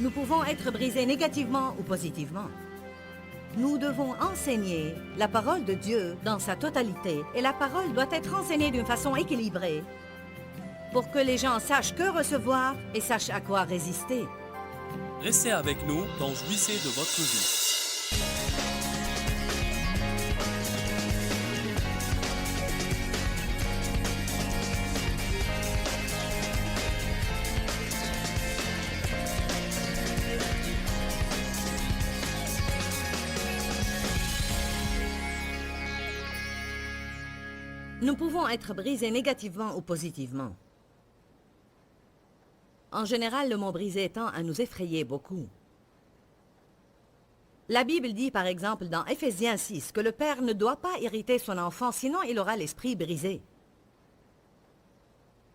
Nous pouvons être brisés négativement ou positivement. Nous devons enseigner la parole de Dieu dans sa totalité et la parole doit être enseignée d'une façon équilibrée pour que les gens sachent que recevoir et sachent à quoi résister. Restez avec nous dans Jouissez de votre vie. Nous pouvons être brisés négativement ou positivement. En général, le mot « brisé » tend à nous effrayer beaucoup. La Bible dit par exemple dans Éphésiens 6 que le père ne doit pas irriter son enfant, sinon il aura l'esprit brisé.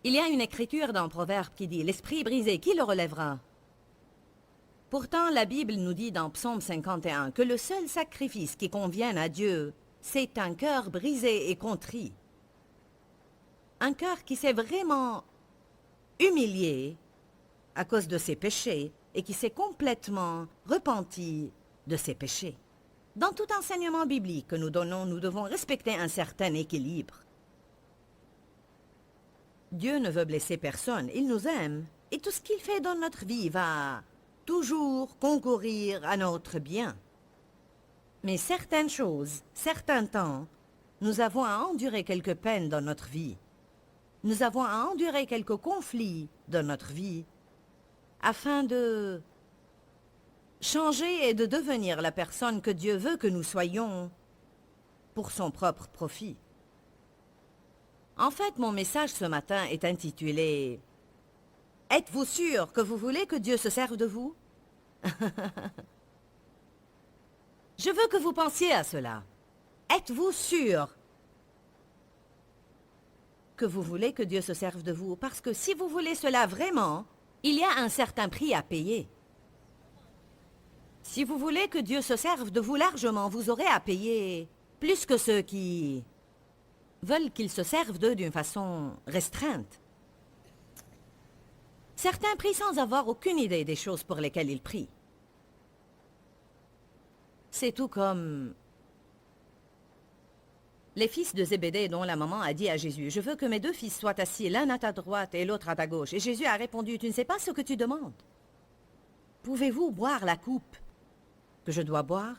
Il y a une écriture dans Proverbe qui dit « L'esprit brisé, qui le relèvera ?» Pourtant, la Bible nous dit dans Psaume 51 que le seul sacrifice qui convienne à Dieu, c'est un cœur brisé et contrit. Un cœur qui s'est vraiment humilié à cause de ses péchés et qui s'est complètement repenti de ses péchés. Dans tout enseignement biblique que nous donnons, nous devons respecter un certain équilibre. Dieu ne veut blesser personne, il nous aime, et tout ce qu'il fait dans notre vie va toujours concourir à notre bien. Mais certaines choses, certains temps, nous avons à endurer quelques peines dans notre vie. Nous avons à endurer quelques conflits dans notre vie afin de changer et de devenir la personne que Dieu veut que nous soyons pour son propre profit. En fait, mon message ce matin est intitulé « Êtes-vous sûr que vous voulez que Dieu se serve de vous ?» Je veux que vous pensiez à cela. Êtes-vous sûr que vous voulez que Dieu se serve de vous? Parce que si vous voulez cela vraiment, il y a un certain prix à payer. Si vous voulez que Dieu se serve de vous largement, vous aurez à payer plus que ceux qui veulent qu'il se serve d'eux d'une façon restreinte. Certains prient sans avoir aucune idée des choses pour lesquelles ils prient. C'est tout comme les fils de Zébédée dont la maman a dit à Jésus « Je veux que mes deux fils soient assis l'un à ta droite et l'autre à ta gauche. » Et Jésus a répondu « Tu ne sais pas ce que tu demandes. Pouvez-vous boire la coupe que je dois boire ?»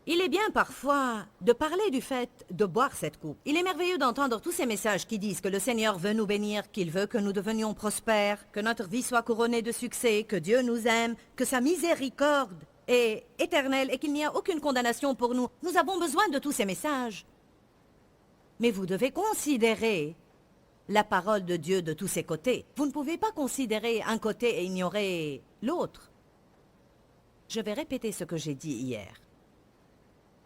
Il est bien parfois de parler du fait de boire cette coupe. Il est merveilleux d'entendre tous ces messages qui disent que le Seigneur veut nous bénir, qu'il veut que nous devenions prospères, que notre vie soit couronnée de succès, que Dieu nous aime, que sa miséricorde est éternelle et qu'il n'y a aucune condamnation pour nous. Nous avons besoin de tous ces messages. Mais vous devez considérer la parole de Dieu de tous ses côtés. Vous ne pouvez pas considérer un côté et ignorer l'autre. Je vais répéter ce que j'ai dit hier.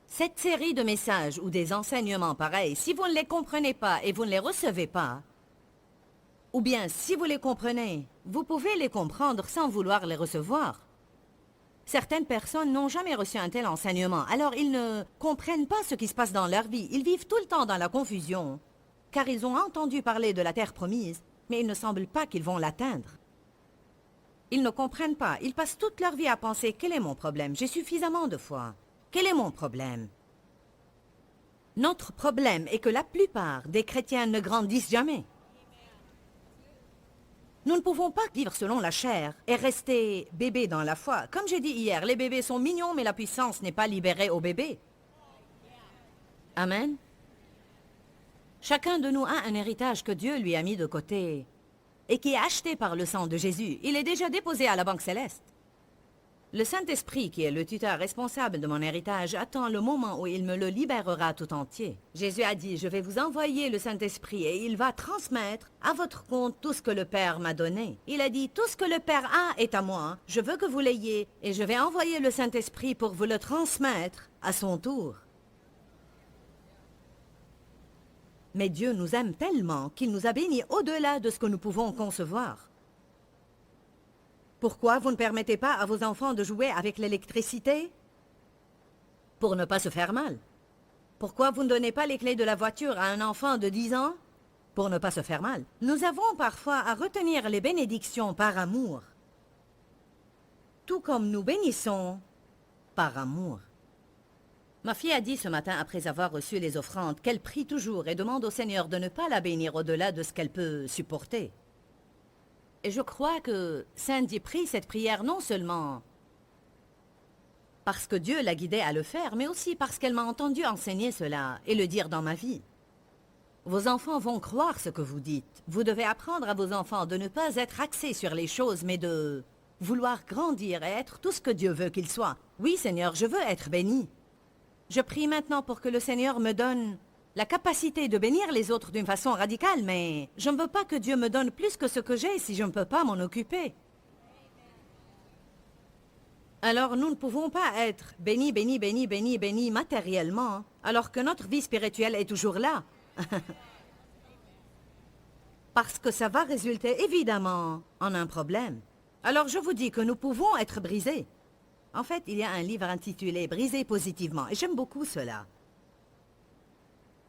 Cette série de messages ou des enseignements pareils, si vous ne les comprenez pas et vous ne les recevez pas, ou bien si vous les comprenez, vous pouvez les comprendre sans vouloir les recevoir. Certaines personnes n'ont jamais reçu un tel enseignement, alors ils ne comprennent pas ce qui se passe dans leur vie. Ils vivent tout le temps dans la confusion, car ils ont entendu parler de la terre promise, mais il ne semble pas qu'ils vont l'atteindre. Ils ne comprennent pas, ils passent toute leur vie à penser « Quel est mon problème? J'ai suffisamment de foi. Quel est mon problème? » Notre problème est que la plupart des chrétiens ne grandissent jamais. Nous ne pouvons pas vivre selon la chair et rester bébés dans la foi. Comme j'ai dit hier, les bébés sont mignons, mais la puissance n'est pas libérée aux bébés. Amen. Chacun de nous a un héritage que Dieu lui a mis de côté et qui est acheté par le sang de Jésus. Il est déjà déposé à la banque céleste. Le Saint-Esprit, qui est le tuteur responsable de mon héritage, attend le moment où il me le libérera tout entier. Jésus a dit, je vais vous envoyer le Saint-Esprit et il va transmettre à votre compte tout ce que le Père m'a donné. Il a dit, tout ce que le Père a est à moi, je veux que vous l'ayez et je vais envoyer le Saint-Esprit pour vous le transmettre à son tour. Mais Dieu nous aime tellement qu'il nous a bénis au-delà de ce que nous pouvons concevoir. Pourquoi vous ne permettez pas à vos enfants de jouer avec l'électricité? Pour ne pas se faire mal. Pourquoi vous ne donnez pas les clés de la voiture à un enfant de 10 ans? Pour ne pas se faire mal. Nous avons parfois à retenir les bénédictions par amour. tout comme nous bénissons par amour. Ma fille a dit ce matin, après avoir reçu les offrandes, qu'elle prie toujours et demande au Seigneur de ne pas la bénir au-delà de ce qu'elle peut supporter. Et je crois que Sandy prie cette prière non seulement parce que Dieu l'a guidée à le faire, mais aussi parce qu'elle m'a entendu enseigner cela et le dire dans ma vie. Vos enfants vont croire ce que vous dites. Vous devez apprendre à vos enfants de ne pas être axés sur les choses, mais de vouloir grandir et être tout ce que Dieu veut qu'ils soient. Oui, Seigneur, je veux être béni. Je prie maintenant pour que le Seigneur me donne la capacité de bénir les autres d'une façon radicale, mais je ne veux pas que Dieu me donne plus que ce que j'ai si je ne peux pas m'en occuper. Alors nous ne pouvons pas être bénis, bénis, bénis, bénis, bénis matériellement, alors que notre vie spirituelle est toujours là. Parce que ça va résulter évidemment en un problème. Alors je vous dis que nous pouvons être brisés. En fait, il y a un livre intitulé « Briser positivement » et j'aime beaucoup cela.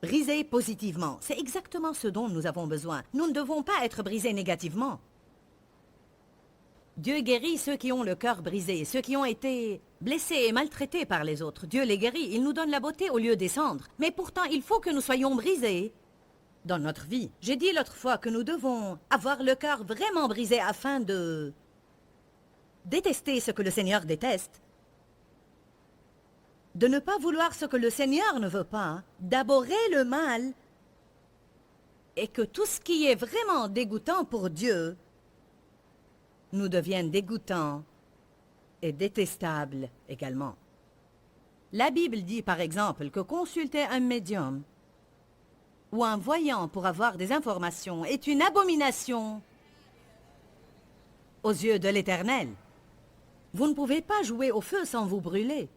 Briser positivement, c'est exactement ce dont nous avons besoin. Nous ne devons pas être brisés négativement. Dieu guérit ceux qui ont le cœur brisé, ceux qui ont été blessés et maltraités par les autres. Dieu les guérit, il nous donne la beauté au lieu des cendres. Mais pourtant, il faut que nous soyons brisés dans notre vie. J'ai dit l'autre fois que nous devons avoir le cœur vraiment brisé afin de détester ce que le Seigneur déteste, de ne pas vouloir ce que le Seigneur ne veut pas, d'abhorrer le mal, et que tout ce qui est vraiment dégoûtant pour Dieu nous devienne dégoûtant et détestable également. La Bible dit par exemple que consulter un médium ou un voyant pour avoir des informations est une abomination aux yeux de l'Éternel. Vous ne pouvez pas jouer au feu sans vous brûler.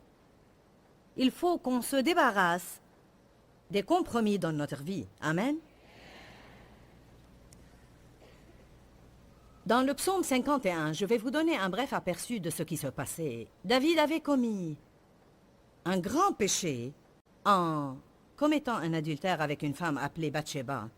Il faut qu'on se débarrasse des compromis dans notre vie. Amen. Dans le psaume 51, je vais vous donner un bref aperçu de ce qui se passait. David avait commis un grand péché en commettant un adultère avec une femme appelée Bathsheba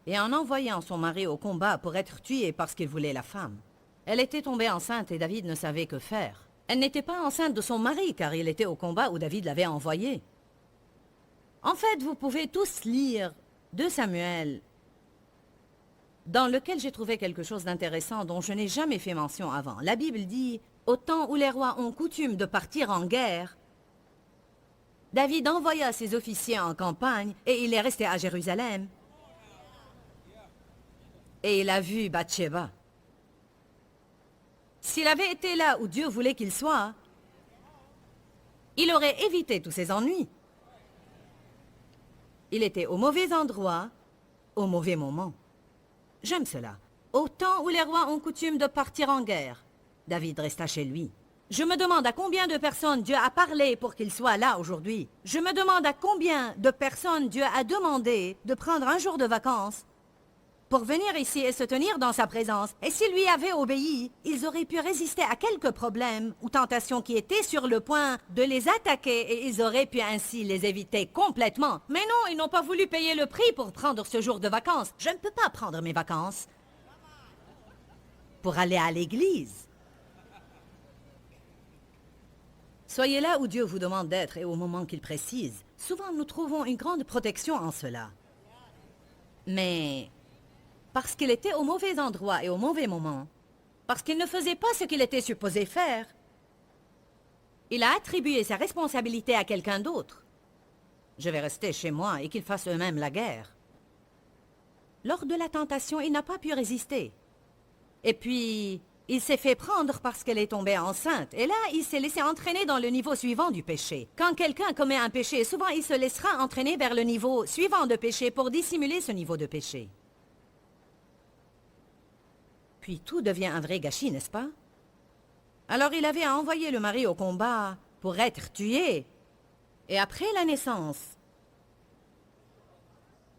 et en envoyant son mari au combat pour être tué parce qu'il voulait la femme. Elle était tombée enceinte et David ne savait que faire. Elle n'était pas enceinte de son mari car il était au combat où David l'avait envoyé. En fait, vous pouvez tous lire 2 Samuel, dans lequel j'ai trouvé quelque chose d'intéressant dont je n'ai jamais fait mention avant. La Bible dit, au temps où les rois ont coutume de partir en guerre, David envoya ses officiers en campagne et il est resté à Jérusalem. Et il a vu Bathsheba. S'il avait été là où Dieu voulait qu'il soit, il aurait évité tous ces ennuis. Il était au mauvais endroit, au mauvais moment. J'aime cela. Au temps où les rois ont coutume de partir en guerre, David resta chez lui. Je me demande à combien de personnes Dieu a parlé pour qu'il soit là aujourd'hui. Je me demande à combien de personnes Dieu a demandé de prendre un jour de vacances pour venir ici et se tenir dans sa présence. Et s'ils lui avaient obéi, ils auraient pu résister à quelques problèmes ou tentations qui étaient sur le point de les attaquer et ils auraient pu ainsi les éviter complètement. Mais non, ils n'ont pas voulu payer le prix pour prendre ce jour de vacances. Je ne peux pas prendre mes vacances pour aller à l'église. Soyez là où Dieu vous demande d'être et au moment qu'il précise. Souvent, nous trouvons une grande protection en cela. Mais parce qu'il était au mauvais endroit et au mauvais moment, parce qu'il ne faisait pas ce qu'il était supposé faire, il a attribué sa responsabilité à quelqu'un d'autre. Je vais rester chez moi et qu'ils fassent eux-mêmes la guerre. Lors de la tentation, il n'a pas pu résister. Et puis, il s'est fait prendre parce qu'elle est tombée enceinte. Et là, il s'est laissé entraîner dans le niveau suivant du péché. Quand quelqu'un commet un péché, souvent il se laissera entraîner vers le niveau suivant de péché pour dissimuler ce niveau de péché. Puis tout devient un vrai gâchis, n'est-ce pas? Alors il avait envoyé le mari au combat pour être tué. Et après la naissance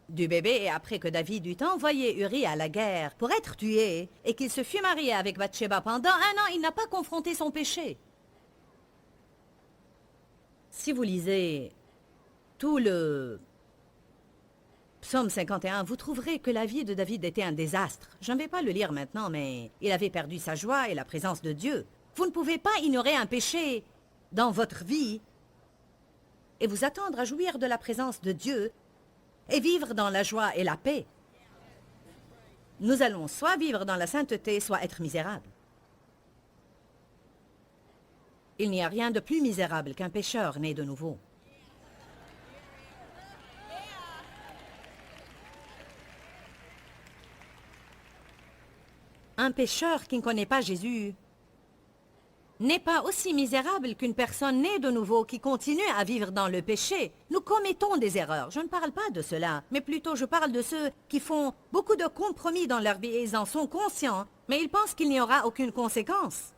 du bébé et après que David eut envoyé Uri à la guerre pour être tué et qu'il se fut marié avec Bathsheba pendant 1 an, il n'a pas confronté son péché. Si vous lisez tout le Psaume 51, vous trouverez que la vie de David était un désastre. Je ne vais pas le lire maintenant, mais il avait perdu sa joie et la présence de Dieu. Vous ne pouvez pas ignorer un péché dans votre vie et vous attendre à jouir de la présence de Dieu et vivre dans la joie et la paix. Nous allons soit vivre dans la sainteté, soit être misérables. Il n'y a rien de plus misérable qu'un pécheur né de nouveau. Un pécheur qui ne connaît pas Jésus n'est pas aussi misérable qu'une personne née de nouveau qui continue à vivre dans le péché. Nous commettons des erreurs. Je ne parle pas de cela, mais plutôt je parle de ceux qui font beaucoup de compromis dans leur vie et ils en sont conscients, mais ils pensent qu'il n'y aura aucune conséquence.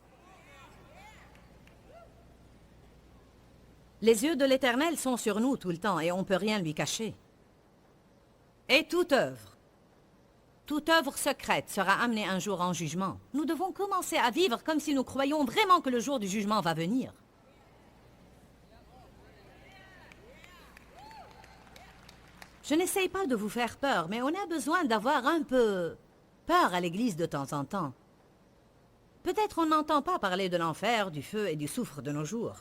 Les yeux de l'Éternel sont sur nous tout le temps et on ne peut rien lui cacher. Et toute œuvre secrète sera amenée un jour en jugement. Nous devons commencer à vivre comme si nous croyions vraiment que le jour du jugement va venir. Je n'essaye pas de vous faire peur, mais on a besoin d'avoir un peu peur à l'église de temps en temps. Peut-être on n'entend pas parler de l'enfer, du feu et du soufre de nos jours.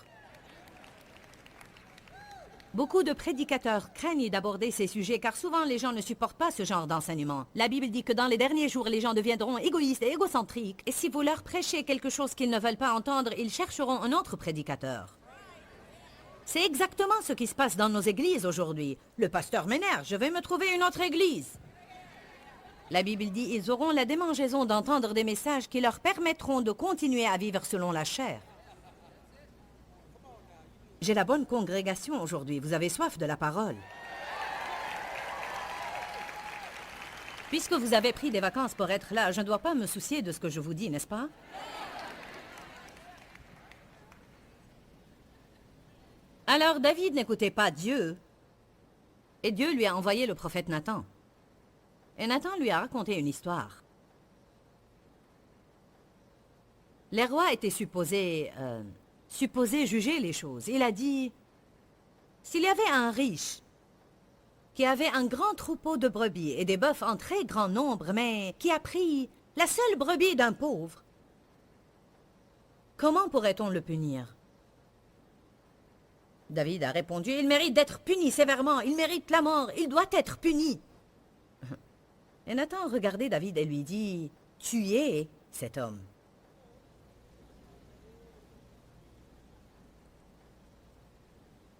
Beaucoup de prédicateurs craignent d'aborder ces sujets car souvent les gens ne supportent pas ce genre d'enseignement. La Bible dit que dans les derniers jours, les gens deviendront égoïstes et égocentriques. Et si vous leur prêchez quelque chose qu'ils ne veulent pas entendre, ils chercheront un autre prédicateur. C'est exactement ce qui se passe dans nos églises aujourd'hui. Le pasteur m'énerve, je vais me trouver une autre église. La Bible dit ils auront la démangeaison d'entendre des messages qui leur permettront de continuer à vivre selon la chair. J'ai la bonne congrégation aujourd'hui. Vous avez soif de la parole. Puisque vous avez pris des vacances pour être là, je ne dois pas me soucier de ce que je vous dis, n'est-ce pas? Alors David n'écoutait pas Dieu. Et Dieu lui a envoyé le prophète Nathan. Et Nathan lui a raconté une histoire. Les rois étaient supposés juger les choses. Il a dit, s'il y avait un riche qui avait un grand troupeau de brebis et des bœufs en très grand nombre, mais qui a pris la seule brebis d'un pauvre, comment pourrait-on le punir? David a répondu, il mérite d'être puni sévèrement, il mérite la mort, il doit être puni. Et Nathan regardait David et lui dit, tu es cet homme.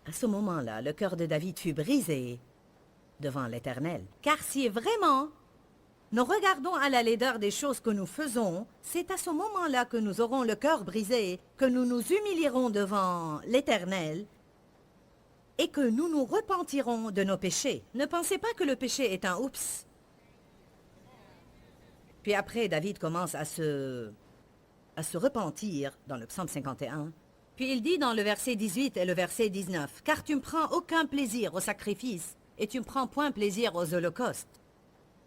À ce moment-là, le cœur de David fut brisé devant l'Éternel. Car si vraiment nous regardons à la laideur des choses que nous faisons, c'est à ce moment-là que nous aurons le cœur brisé, que nous nous humilierons devant l'Éternel et que nous nous repentirons de nos péchés. Ne pensez pas que le péché est un oups. Puis après, David commence à se repentir dans le psaume 51. Puis il dit dans le verset 18 et le verset 19, « Car tu ne prends aucun plaisir au sacrifice, et tu ne prends point plaisir aux holocaustes.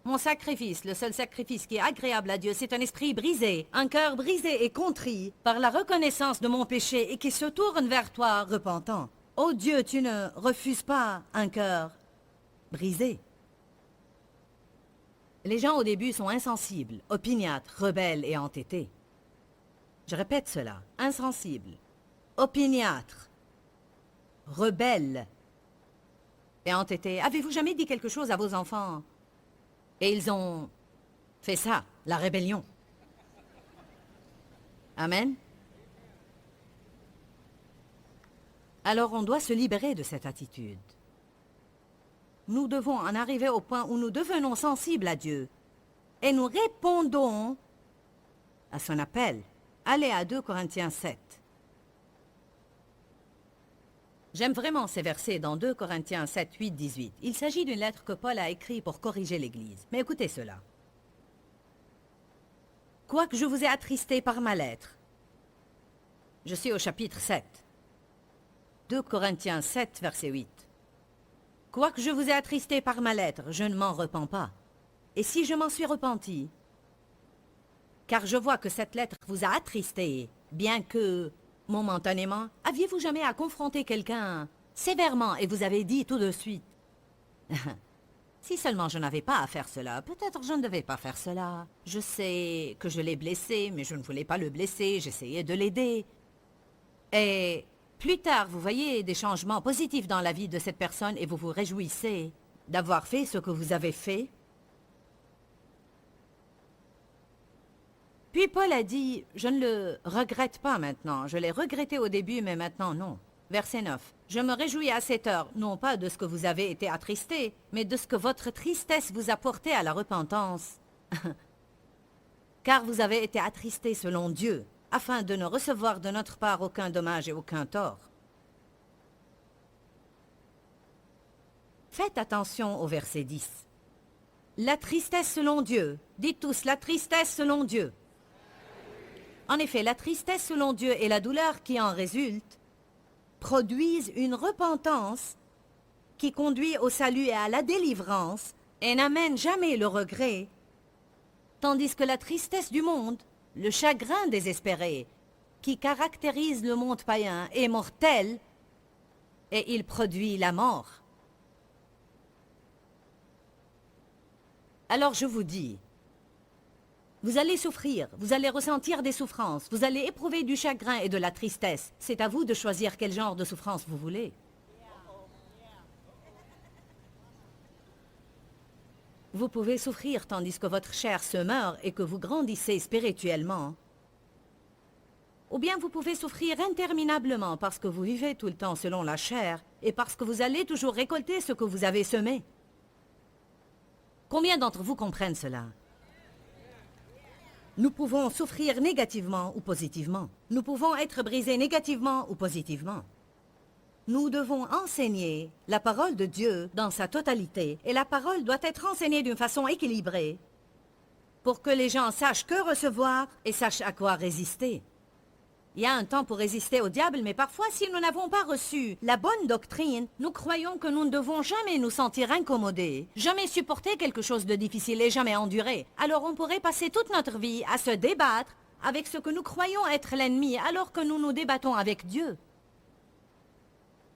Mon sacrifice, le seul sacrifice qui est agréable à Dieu, c'est un esprit brisé, un cœur brisé et contrit par la reconnaissance de mon péché et qui se tourne vers toi repentant. Ô Dieu, tu ne refuses pas un cœur brisé. » Les gens au début sont insensibles, opiniâtres, rebelles et entêtés. Je répète cela, insensibles, opiniâtres, rebelles et entêtés. Avez-vous jamais dit quelque chose à vos enfants et ils ont fait ça, la rébellion? Amen. Alors on doit se libérer de cette attitude. Nous devons en arriver au point où nous devenons sensibles à Dieu et nous répondons à son appel. Allez à 2 Corinthiens 7. J'aime vraiment ces versets dans 2 Corinthiens 7, 8, 18. Il s'agit d'une lettre que Paul a écrite pour corriger l'Église. Mais écoutez cela. « Quoique je vous ai attristé par ma lettre », je suis au chapitre 7. 2 Corinthiens 7, verset 8. « Quoique je vous ai attristé par ma lettre, je ne m'en repens pas. Et si je m'en suis repenti, car je vois que cette lettre vous a attristé, bien que... momentanément, aviez-vous jamais à confronter quelqu'un sévèrement et vous avez dit tout de suite Si seulement je n'avais pas à faire cela, peut-être je ne devais pas faire cela. Je sais que je l'ai blessé, mais je ne voulais pas le blesser, j'essayais de l'aider. Et plus tard, vous voyez des changements positifs dans la vie de cette personne et vous vous réjouissez d'avoir fait ce que vous avez fait. Puis Paul a dit, je ne le regrette pas maintenant. Je l'ai regretté au début, mais maintenant non. Verset 9. Je me réjouis à cette heure, non pas de ce que vous avez été attristé, mais de ce que votre tristesse vous a porté à la repentance. Car vous avez été attristés selon Dieu, afin de ne recevoir de notre part aucun dommage et aucun tort. Faites attention au verset 10. La tristesse selon Dieu. Dites tous, la tristesse selon Dieu. En effet, la tristesse selon Dieu et la douleur qui en résulte produisent une repentance qui conduit au salut et à la délivrance et n'amène jamais le regret, tandis que la tristesse du monde, le chagrin désespéré, qui caractérise le monde païen, est mortel et il produit la mort. Alors je vous dis, vous allez souffrir, vous allez ressentir des souffrances, vous allez éprouver du chagrin et de la tristesse. C'est à vous de choisir quel genre de souffrance vous voulez. Vous pouvez souffrir tandis que votre chair se meurt et que vous grandissez spirituellement. Ou bien vous pouvez souffrir interminablement parce que vous vivez tout le temps selon la chair et parce que vous allez toujours récolter ce que vous avez semé. Combien d'entre vous comprennent cela? Nous pouvons souffrir négativement ou positivement. Nous pouvons être brisés négativement ou positivement. Nous devons enseigner la parole de Dieu dans sa totalité, et la parole doit être enseignée d'une façon équilibrée pour que les gens sachent que recevoir et sachent à quoi résister. Il y a un temps pour résister au diable, mais parfois, si nous n'avons pas reçu la bonne doctrine, nous croyons que nous ne devons jamais nous sentir incommodés, jamais supporter quelque chose de difficile et jamais endurer. Alors on pourrait passer toute notre vie à se débattre avec ce que nous croyons être l'ennemi, alors que nous nous débattons avec Dieu.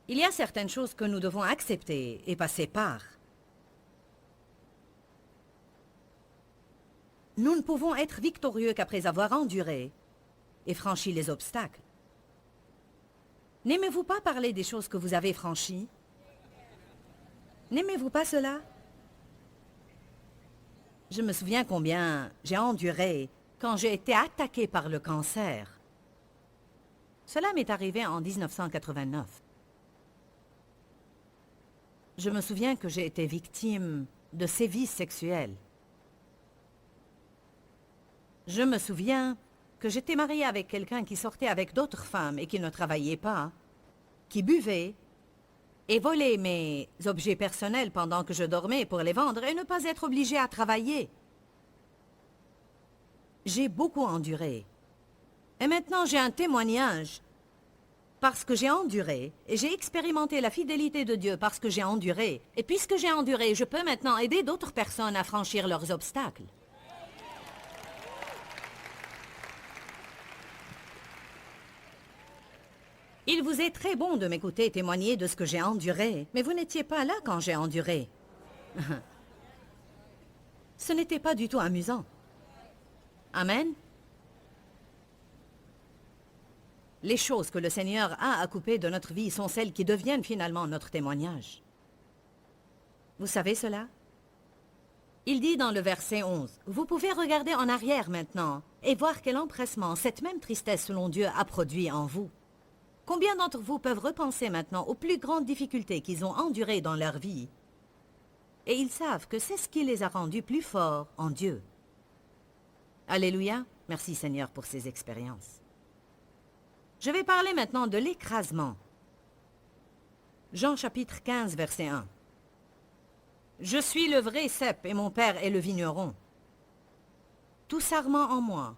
Il y a certaines choses que nous devons accepter et passer par. Nous ne pouvons être victorieux qu'après avoir enduré et franchi les obstacles. N'aimez-vous pas parler des choses que vous avez franchies? N'aimez-vous pas cela? Je me souviens combien j'ai enduré quand j'ai été attaqué par le cancer. Cela m'est arrivé en 1989. Je me souviens que j'ai été victime de sévices sexuels. Je me souviens que j'étais mariée avec quelqu'un qui sortait avec d'autres femmes et qui ne travaillait pas, qui buvait et volait mes objets personnels pendant que je dormais pour les vendre et ne pas être obligée à travailler. J'ai beaucoup enduré. Et maintenant j'ai un témoignage parce que j'ai enduré et j'ai expérimenté la fidélité de Dieu parce que j'ai enduré. Et puisque j'ai enduré, je peux maintenant aider d'autres personnes à franchir leurs obstacles. Il vous est très bon de m'écouter témoigner de ce que j'ai enduré, mais vous n'étiez pas là quand j'ai enduré. Ce n'était pas du tout amusant. Amen. Les choses que le Seigneur a à couper de notre vie sont celles qui deviennent finalement notre témoignage. Vous savez cela? Il dit dans le verset 11, « Vous pouvez regarder en arrière maintenant et voir quel empressement cette même tristesse selon Dieu a produit en vous. » Combien d'entre vous peuvent repenser maintenant aux plus grandes difficultés qu'ils ont endurées dans leur vie? Et ils savent que c'est ce qui les a rendus plus forts en Dieu. Alléluia. Merci Seigneur pour ces expériences. Je vais parler maintenant de l'écrasement. Jean chapitre 15, verset 1. « Je suis le vrai cep et mon père est le vigneron. Tout sarment en moi,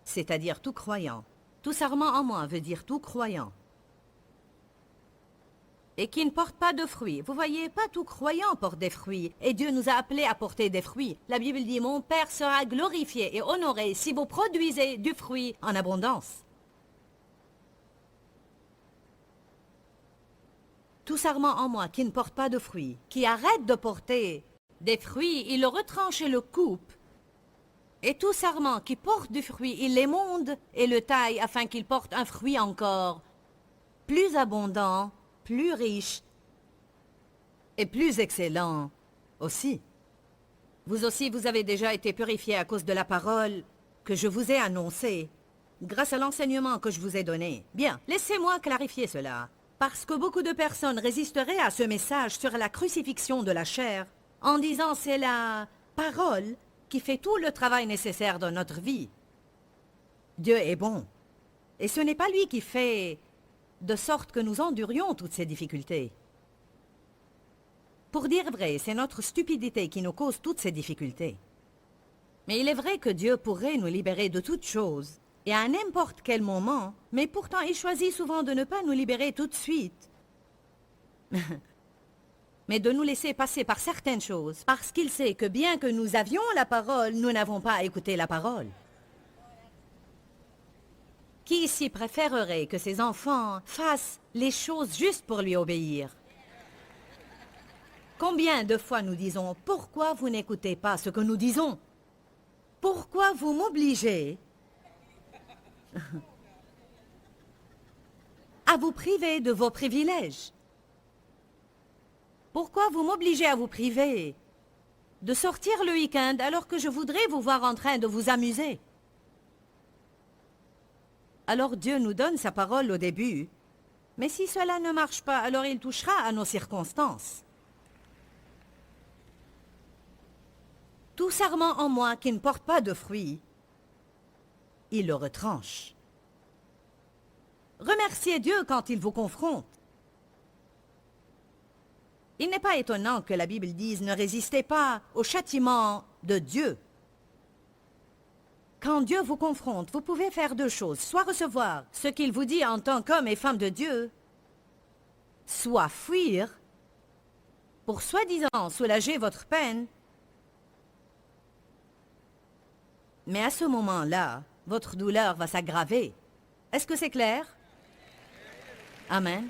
c'est-à-dire tout croyant. Tout sarment en moi veut dire tout croyant. Et qui ne porte pas de fruits. Vous voyez, pas tout croyant porte des fruits. Et Dieu nous a appelés à porter des fruits. La Bible dit, mon Père sera glorifié et honoré si vous produisez du fruit en abondance. Tout sarment en moi qui ne porte pas de fruits, qui arrête de porter des fruits, il le retranche et le coupe. Et tout sarment qui porte du fruit, il l'émonde et le taille afin qu'il porte un fruit encore plus abondant, plus riche et plus excellent aussi. Vous aussi, vous avez déjà été purifiés à cause de la parole que je vous ai annoncée, grâce à l'enseignement que je vous ai donné. Bien, laissez-moi clarifier cela, parce que beaucoup de personnes résisteraient à ce message sur la crucifixion de la chair, en disant c'est la parole qui fait tout le travail nécessaire dans notre vie. Dieu est bon, et ce n'est pas lui qui fait de sorte que nous endurions toutes ces difficultés. Pour dire vrai, c'est notre stupidité qui nous cause toutes ces difficultés. Mais il est vrai que Dieu pourrait nous libérer de toutes choses, et à n'importe quel moment, mais pourtant il choisit souvent de ne pas nous libérer tout de suite. Mais de nous laisser passer par certaines choses, parce qu'il sait que bien que nous avions la parole, nous n'avons pas écouté la parole. Qui ici préférerait que ses enfants fassent les choses juste pour lui obéir? Combien de fois nous disons « Pourquoi vous n'écoutez pas ce que nous disons? Pourquoi vous m'obligez à vous priver de vos privilèges? Pourquoi vous m'obligez à vous priver de sortir le week-end alors que je voudrais vous voir en train de vous amuser? » Alors Dieu nous donne sa parole au début, mais si cela ne marche pas, alors il touchera à nos circonstances. Tout sarment en moi qui ne porte pas de fruits, il le retranche. Remerciez Dieu quand il vous confronte. Il n'est pas étonnant que la Bible dise « Ne résistez pas au châtiment de Dieu ». Quand Dieu vous confronte, vous pouvez faire deux choses. Soit recevoir ce qu'il vous dit en tant qu'homme et femme de Dieu, soit fuir pour soi-disant soulager votre peine. Mais à ce moment-là, votre douleur va s'aggraver. Est-ce que c'est clair? Amen.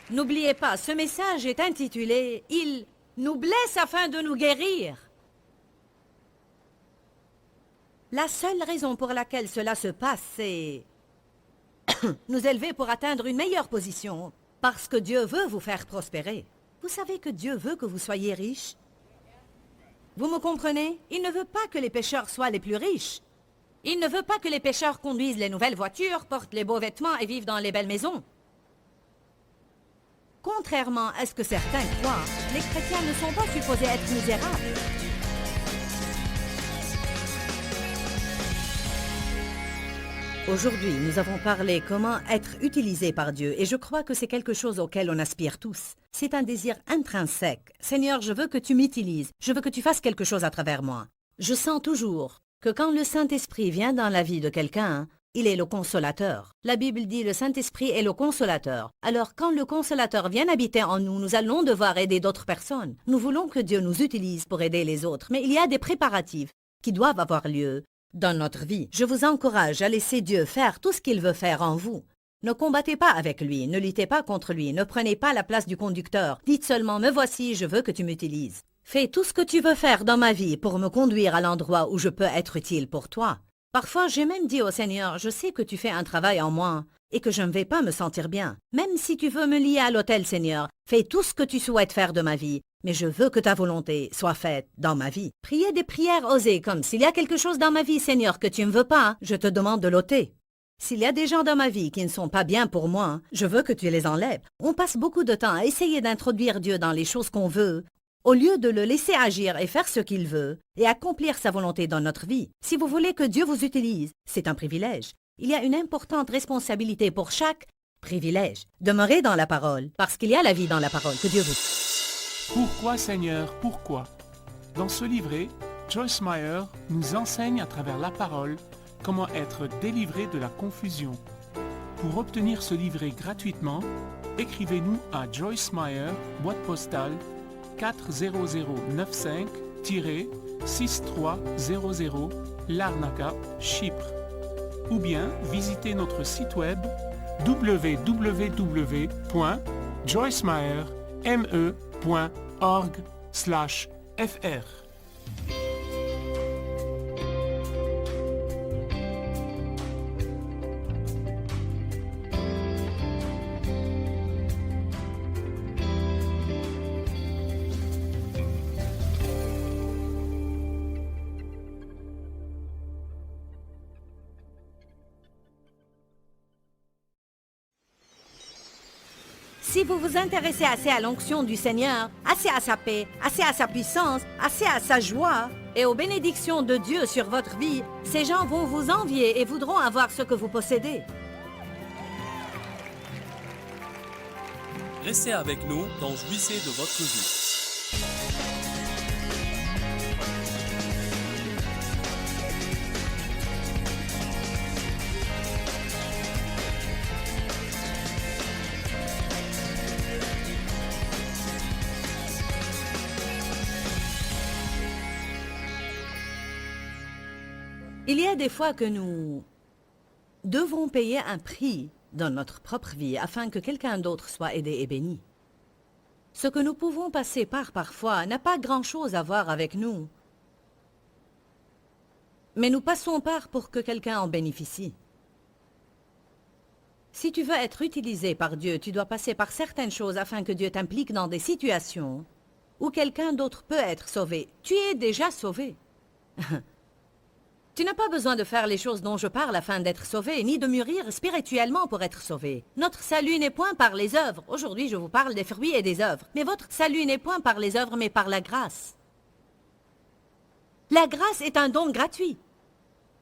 N'oubliez pas, ce message est intitulé « Il nous blesse afin de nous guérir ». La seule raison pour laquelle cela se passe, c'est nous élever pour atteindre une meilleure position, parce que Dieu veut vous faire prospérer. Vous savez que Dieu veut que vous soyez riche? Vous me comprenez? Il ne veut pas que les pécheurs soient les plus riches. Il ne veut pas que les pécheurs conduisent les nouvelles voitures, portent les beaux vêtements et vivent dans les belles maisons. Contrairement à ce que certains croient, les chrétiens ne sont pas supposés être misérables. Aujourd'hui, nous avons parlé comment être utilisé par Dieu et je crois que c'est quelque chose auquel on aspire tous. C'est un désir intrinsèque. Seigneur, je veux que tu m'utilises. Je veux que tu fasses quelque chose à travers moi. Je sens toujours que quand le Saint-Esprit vient dans la vie de quelqu'un, il est le consolateur. La Bible dit le Saint-Esprit est le consolateur. Alors quand le consolateur vient habiter en nous, nous allons devoir aider d'autres personnes. Nous voulons que Dieu nous utilise pour aider les autres, mais il y a des préparatifs qui doivent avoir lieu dans notre vie. Je vous encourage à laisser Dieu faire tout ce qu'il veut faire en vous. Ne combattez pas avec lui, ne luttez pas contre lui, ne prenez pas la place du conducteur. Dites seulement « Me voici, je veux que tu m'utilises. Fais tout ce que tu veux faire dans ma vie pour me conduire à l'endroit où je peux être utile pour toi. » Parfois, j'ai même dit au Seigneur « Je sais que tu fais un travail en moi et que je ne vais pas me sentir bien. Même si tu veux me lier à l'autel, Seigneur, fais tout ce que tu souhaites faire de ma vie. Mais je veux que ta volonté soit faite dans ma vie. » Priez des prières osées comme « S'il y a quelque chose dans ma vie, Seigneur, que tu ne veux pas, je te demande de l'ôter. S'il y a des gens dans ma vie qui ne sont pas bien pour moi, je veux que tu les enlèves. » On passe beaucoup de temps à essayer d'introduire Dieu dans les choses qu'on veut, au lieu de le laisser agir et faire ce qu'il veut, et accomplir sa volonté dans notre vie. Si vous voulez que Dieu vous utilise, c'est un privilège. Il y a une importante responsabilité pour chaque privilège. Demeurez dans la parole, parce qu'il y a la vie dans la parole. Que Dieu vous... Pourquoi Seigneur, pourquoi? Dans ce livret, Joyce Meyer nous enseigne à travers la parole comment être délivré de la confusion. Pour obtenir ce livret gratuitement, écrivez-nous à Joyce Meyer, boîte postale 40095-6300 Larnaca, Chypre. Ou bien visitez notre site web www.joycemeyer.org/ Si vous vous intéressez assez à l'onction du Seigneur, assez à sa paix, assez à sa puissance, assez à sa joie et aux bénédictions de Dieu sur votre vie, ces gens vont vous envier et voudront avoir ce que vous possédez. Restez avec nous dans Jouissez de votre vie. Il y a des fois que nous devons payer un prix dans notre propre vie afin que quelqu'un d'autre soit aidé et béni. Ce que nous pouvons passer par parfois n'a pas grand-chose à voir avec nous. Mais nous passons par pour que quelqu'un en bénéficie. Si tu veux être utilisé par Dieu, tu dois passer par certaines choses afin que Dieu t'implique dans des situations où quelqu'un d'autre peut être sauvé. Tu es déjà sauvé. Tu n'as pas besoin de faire les choses dont je parle afin d'être sauvé, ni de mûrir spirituellement pour être sauvé. Notre salut n'est point par les œuvres. Aujourd'hui, je vous parle des fruits et des œuvres. Mais votre salut n'est point par les œuvres, mais par la grâce. La grâce est un don gratuit.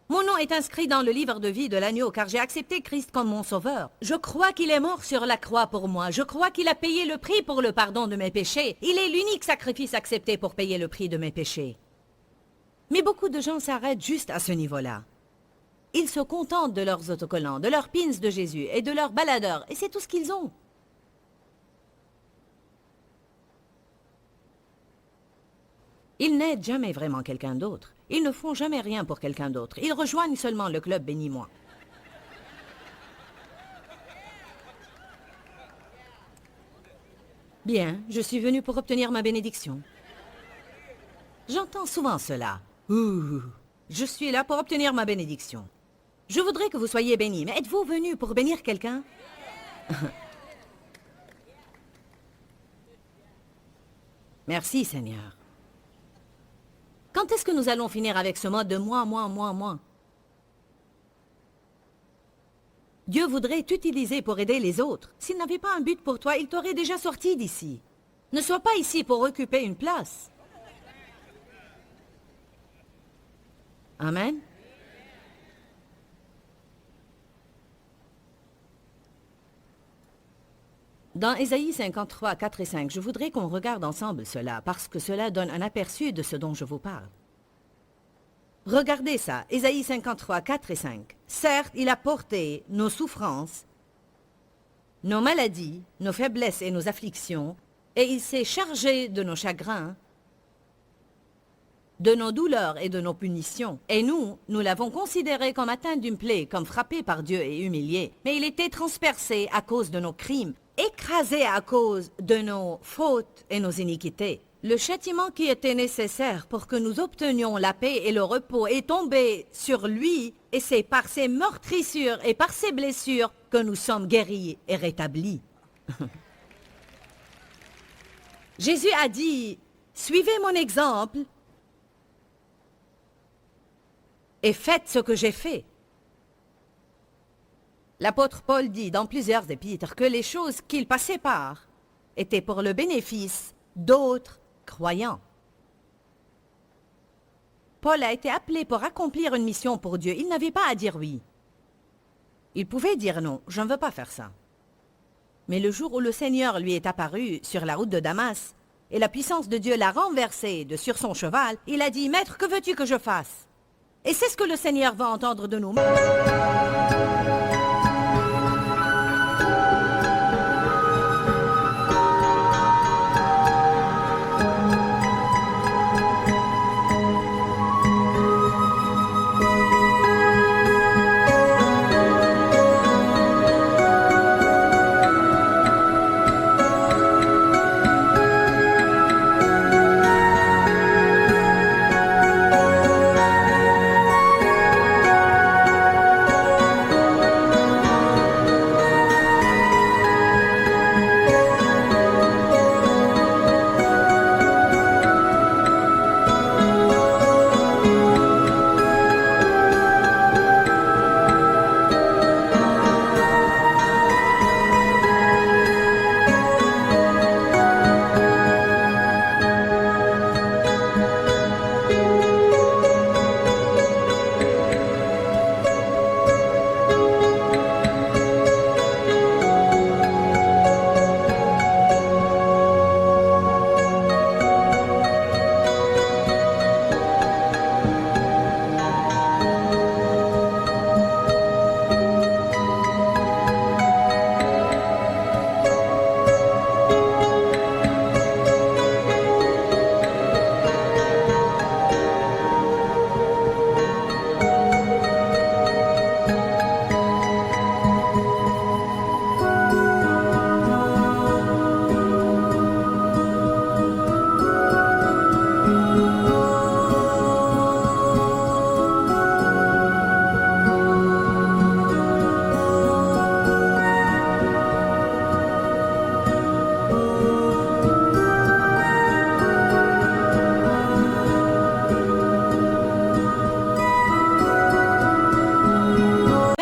Mon nom est inscrit dans le livre de vie de l'agneau, car j'ai accepté Christ comme mon sauveur. Je crois qu'il est mort sur la croix pour moi. Je crois qu'il a payé le prix pour le pardon de mes péchés. Il est l'unique sacrifice accepté pour payer le prix de mes péchés. Mais beaucoup de gens s'arrêtent juste à ce niveau-là. Ils se contentent de leurs autocollants, de leurs pins de Jésus et de leurs baladeurs, et c'est tout ce qu'ils ont. Ils n'aident jamais vraiment quelqu'un d'autre. Ils ne font jamais rien pour quelqu'un d'autre. Ils rejoignent seulement le club Bénis-moi. Bien, je suis venu pour obtenir ma bénédiction. J'entends souvent cela. Ouh, je suis là pour obtenir ma bénédiction. Je voudrais que vous soyez bénis, mais êtes-vous venu pour bénir quelqu'un? Merci, Seigneur. Quand est-ce que nous allons finir avec ce mode de moi, moi, moi, moi? Dieu voudrait t'utiliser pour aider les autres. S'il n'avait pas un but pour toi, il t'aurait déjà sorti d'ici. Ne sois pas ici pour occuper une place. Amen. Dans Ésaïe 53, 4 et 5, je voudrais qu'on regarde ensemble cela, parce que cela donne un aperçu de ce dont je vous parle. Regardez ça, Ésaïe 53, 4 et 5. Certes, il a porté nos souffrances, nos maladies, nos faiblesses et nos afflictions, et il s'est chargé de nos chagrins, de nos douleurs et de nos punitions. Et nous l'avons considéré comme atteint d'une plaie, comme frappé par Dieu et humilié. Mais il était transpercé à cause de nos crimes, écrasé à cause de nos fautes et nos iniquités. Le châtiment qui était nécessaire pour que nous obtenions la paix et le repos est tombé sur lui, et c'est par ses meurtrissures et par ses blessures que nous sommes guéris et rétablis. Jésus a dit, « Suivez mon exemple et faites ce que j'ai fait. » L'apôtre Paul dit dans plusieurs épîtres que les choses qu'il passait par étaient pour le bénéfice d'autres croyants. Paul a été appelé pour accomplir une mission pour Dieu. Il n'avait pas à dire oui. Il pouvait dire non, je ne veux pas faire ça. Mais le jour où le Seigneur lui est apparu sur la route de Damas, et la puissance de Dieu l'a renversé de sur son cheval, il a dit, « Maître, que veux-tu que je fasse ?» Et c'est ce que le Seigneur va entendre de nous.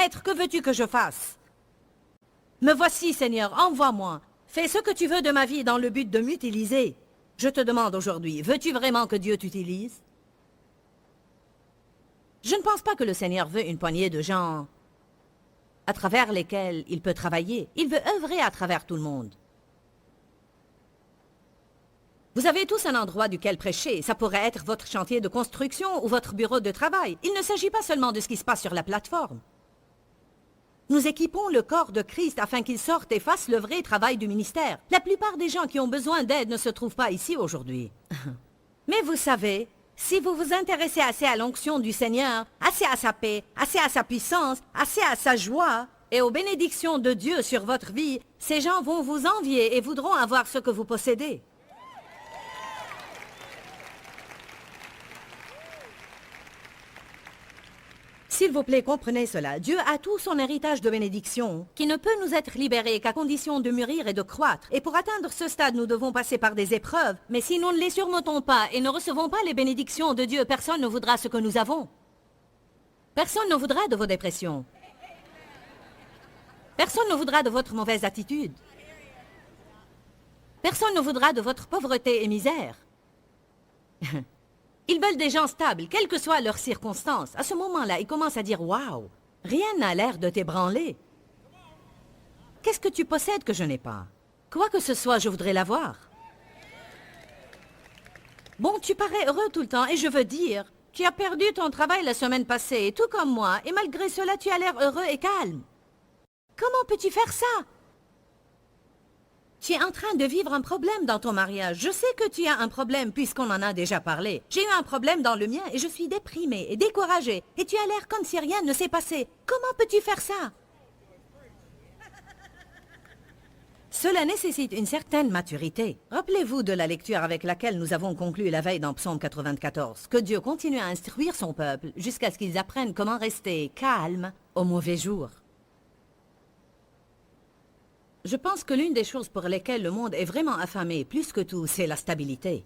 Maître, que veux-tu que je fasse? Me voici, Seigneur, envoie-moi. Fais ce que tu veux de ma vie dans le but de m'utiliser. Je te demande aujourd'hui, veux-tu vraiment que Dieu t'utilise? Je ne pense pas que le Seigneur veut une poignée de gens à travers lesquels il peut travailler. Il veut œuvrer à travers tout le monde. Vous avez tous un endroit duquel prêcher. Ça pourrait être votre chantier de construction ou votre bureau de travail. Il ne s'agit pas seulement de ce qui se passe sur la plateforme. Nous équipons le corps de Christ afin qu'il sorte et fasse le vrai travail du ministère. La plupart des gens qui ont besoin d'aide ne se trouvent pas ici aujourd'hui. Mais vous savez, si vous vous intéressez assez à l'onction du Seigneur, assez à sa paix, assez à sa puissance, assez à sa joie et aux bénédictions de Dieu sur votre vie, ces gens vont vous envier et voudront avoir ce que vous possédez. S'il vous plaît, comprenez cela. Dieu a tout son héritage de bénédiction qui ne peut nous être libéré qu'à condition de mûrir et de croître. Et pour atteindre ce stade, nous devons passer par des épreuves. Mais si nous ne les surmontons pas et ne recevons pas les bénédictions de Dieu, personne ne voudra ce que nous avons. Personne ne voudra de vos dépressions. Personne ne voudra de votre mauvaise attitude. Personne ne voudra de votre pauvreté et misère. Ils veulent des gens stables, quelles que soient leurs circonstances. À ce moment-là, ils commencent à dire « Waouh, rien n'a l'air de t'ébranler. Qu'est-ce que tu possèdes que je n'ai pas? Quoi que ce soit, je voudrais l'avoir. Bon, tu parais heureux tout le temps, et je veux dire, tu as perdu ton travail la semaine passée, tout comme moi, et malgré cela, tu as l'air heureux et calme. Comment peux-tu faire ça? Tu es en train de vivre un problème dans ton mariage. Je sais que tu as un problème puisqu'on en a déjà parlé. J'ai eu un problème dans le mien et je suis déprimée et découragée. Et tu as l'air comme si rien ne s'est passé. Comment peux-tu faire ça? Cela nécessite une certaine maturité. Rappelez-vous de la lecture avec laquelle nous avons conclu la veille dans Psaume 94, que Dieu continue à instruire son peuple jusqu'à ce qu'ils apprennent comment rester calmes au mauvais jour. Je pense que l'une des choses pour lesquelles le monde est vraiment affamé, plus que tout, c'est la stabilité.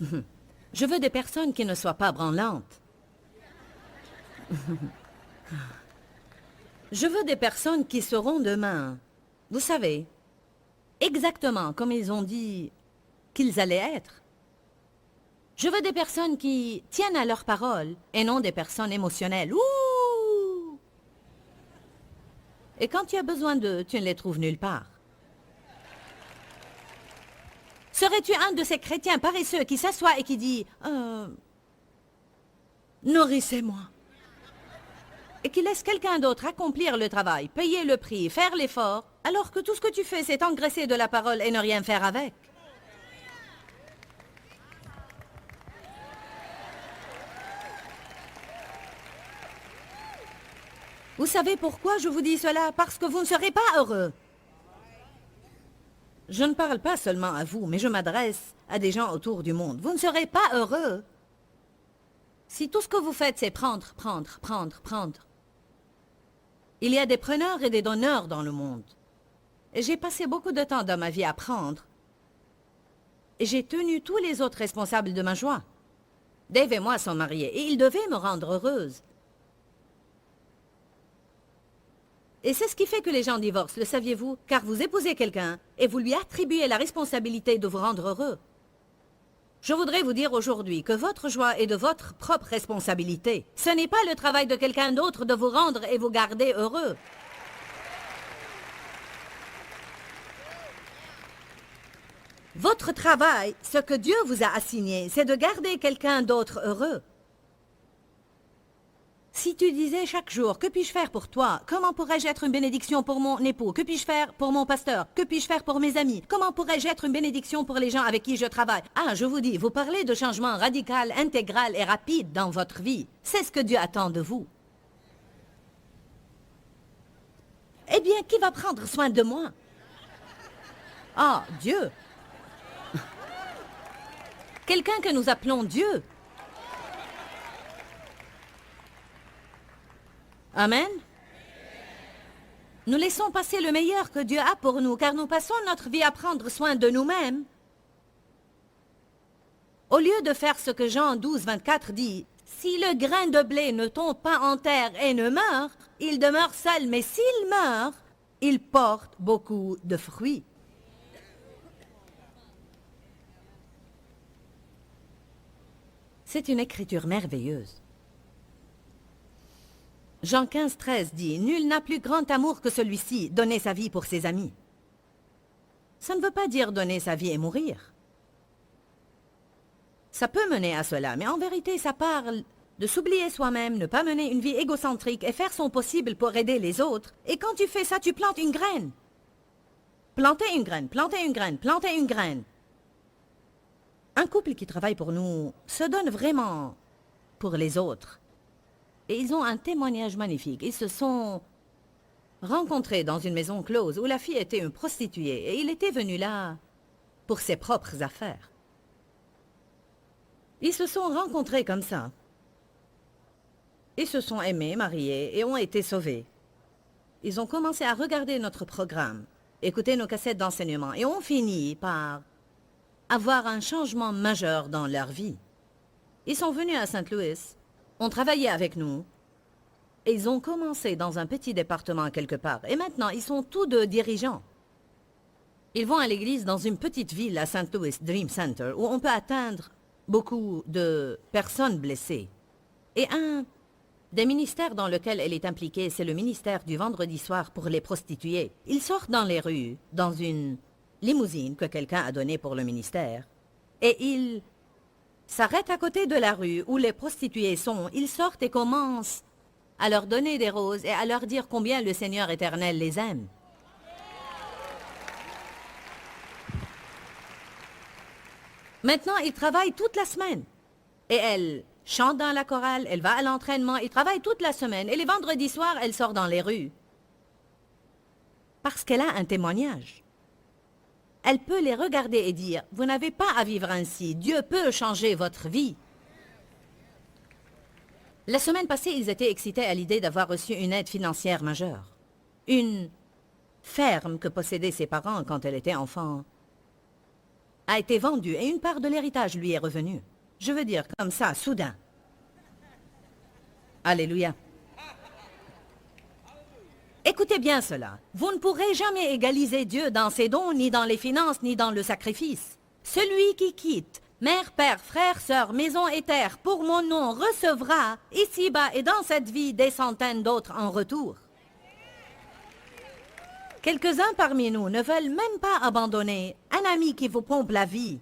Je veux des personnes qui ne soient pas branlantes. Je veux des personnes qui seront demain, vous savez, exactement comme ils ont dit qu'ils allaient être. Je veux des personnes qui tiennent à leurs paroles et non des personnes émotionnelles. Ouh! Et quand tu as besoin d'eux, tu ne les trouves nulle part. Serais-tu un de ces chrétiens paresseux qui s'assoit et qui dit « Nourrissez-moi » et qui laisse quelqu'un d'autre accomplir le travail, payer le prix, faire l'effort, alors que tout ce que tu fais, c'est engraisser de la parole et ne rien faire avec? Vous savez pourquoi je vous dis cela? Parce que vous ne serez pas heureux. Je ne parle pas seulement à vous, mais je m'adresse à des gens autour du monde. Vous ne serez pas heureux si tout ce que vous faites, c'est prendre, prendre, prendre, prendre. Il y a des preneurs et des donneurs dans le monde. Et j'ai passé beaucoup de temps dans ma vie à prendre. Et j'ai tenu tous les autres responsables de ma joie. Dave et moi sommes mariés, et ils devaient me rendre heureuse. Et c'est ce qui fait que les gens divorcent, le saviez-vous? Car vous épousez quelqu'un et vous lui attribuez la responsabilité de vous rendre heureux. Je voudrais vous dire aujourd'hui que votre joie est de votre propre responsabilité. Ce n'est pas le travail de quelqu'un d'autre de vous rendre et vous garder heureux. Votre travail, ce que Dieu vous a assigné, c'est de garder quelqu'un d'autre heureux. Si tu disais chaque jour, que puis-je faire pour toi? Comment pourrais-je être une bénédiction pour mon époux? Que puis-je faire pour mon pasteur? Que puis-je faire pour mes amis? Comment pourrais-je être une bénédiction pour les gens avec qui je travaille? Ah, je vous dis, vous parlez de changement radical, intégral et rapide dans votre vie. C'est ce que Dieu attend de vous. Eh bien, qui va prendre soin de moi? Ah, Dieu! Quelqu'un que nous appelons Dieu. Amen. Nous laissons passer le meilleur que Dieu a pour nous, car nous passons notre vie à prendre soin de nous-mêmes. Au lieu de faire ce que Jean 12, 24 dit, Si le grain de blé ne tombe pas en terre et ne meurt, il demeure seul, mais s'il meurt, il porte beaucoup de fruits. C'est une écriture merveilleuse. Jean 15, 13 dit « Nul n'a plus grand amour que celui-ci, donner sa vie pour ses amis. » Ça ne veut pas dire donner sa vie et mourir. Ça peut mener à cela, mais en vérité, ça parle de s'oublier soi-même, ne pas mener une vie égocentrique et faire son possible pour aider les autres. Et quand tu fais ça, tu plantes une graine. Planter une graine, planter une graine, planter une graine. Un couple qui travaille pour nous se donne vraiment pour les autres. Et ils ont un témoignage magnifique. Ils se sont rencontrés dans une maison close où la fille était une prostituée et il était venu là pour ses propres affaires. Ils se sont rencontrés comme ça. Ils se sont aimés, mariés et ont été sauvés. Ils ont commencé à regarder notre programme, écouter nos cassettes d'enseignement et ont fini par avoir un changement majeur dans leur vie. Ils sont venus à Saint Louis, ont travaillé avec nous, et ils ont commencé dans un petit département quelque part. Et maintenant, ils sont tous deux dirigeants. Ils vont à l'église dans une petite ville à Saint Louis, Dream Center, où on peut atteindre beaucoup de personnes blessées. Et un des ministères dans lequel elle est impliquée, c'est le ministère du vendredi soir pour les prostituées. Ils sortent dans les rues, dans une limousine que quelqu'un a donnée pour le ministère, et ils s'arrêtent à côté de la rue où les prostituées sont. Ils sortent et commencent à leur donner des roses et à leur dire combien le Seigneur éternel les aime. Maintenant, ils travaillent toute la semaine. Et elle chante dans la chorale, elle va à l'entraînement, ils travaillent toute la semaine. Et les vendredis soirs, elle sort dans les rues. Parce qu'elle a un témoignage. Elle peut les regarder et dire, « Vous n'avez pas à vivre ainsi. Dieu peut changer votre vie. » La semaine passée, ils étaient excités à l'idée d'avoir reçu une aide financière majeure. Une ferme que possédaient ses parents quand elle était enfant a été vendue et une part de l'héritage lui est revenue. Je veux dire, comme ça, soudain. Alléluia. Écoutez bien cela. Vous ne pourrez jamais égaliser Dieu dans ses dons, ni dans les finances, ni dans le sacrifice. Celui qui quitte mère, père, frère, sœur, maison et terre pour mon nom recevra, ici-bas et dans cette vie, des centaines d'autres en retour. Quelques-uns parmi nous ne veulent même pas abandonner un ami qui vous pompe la vie.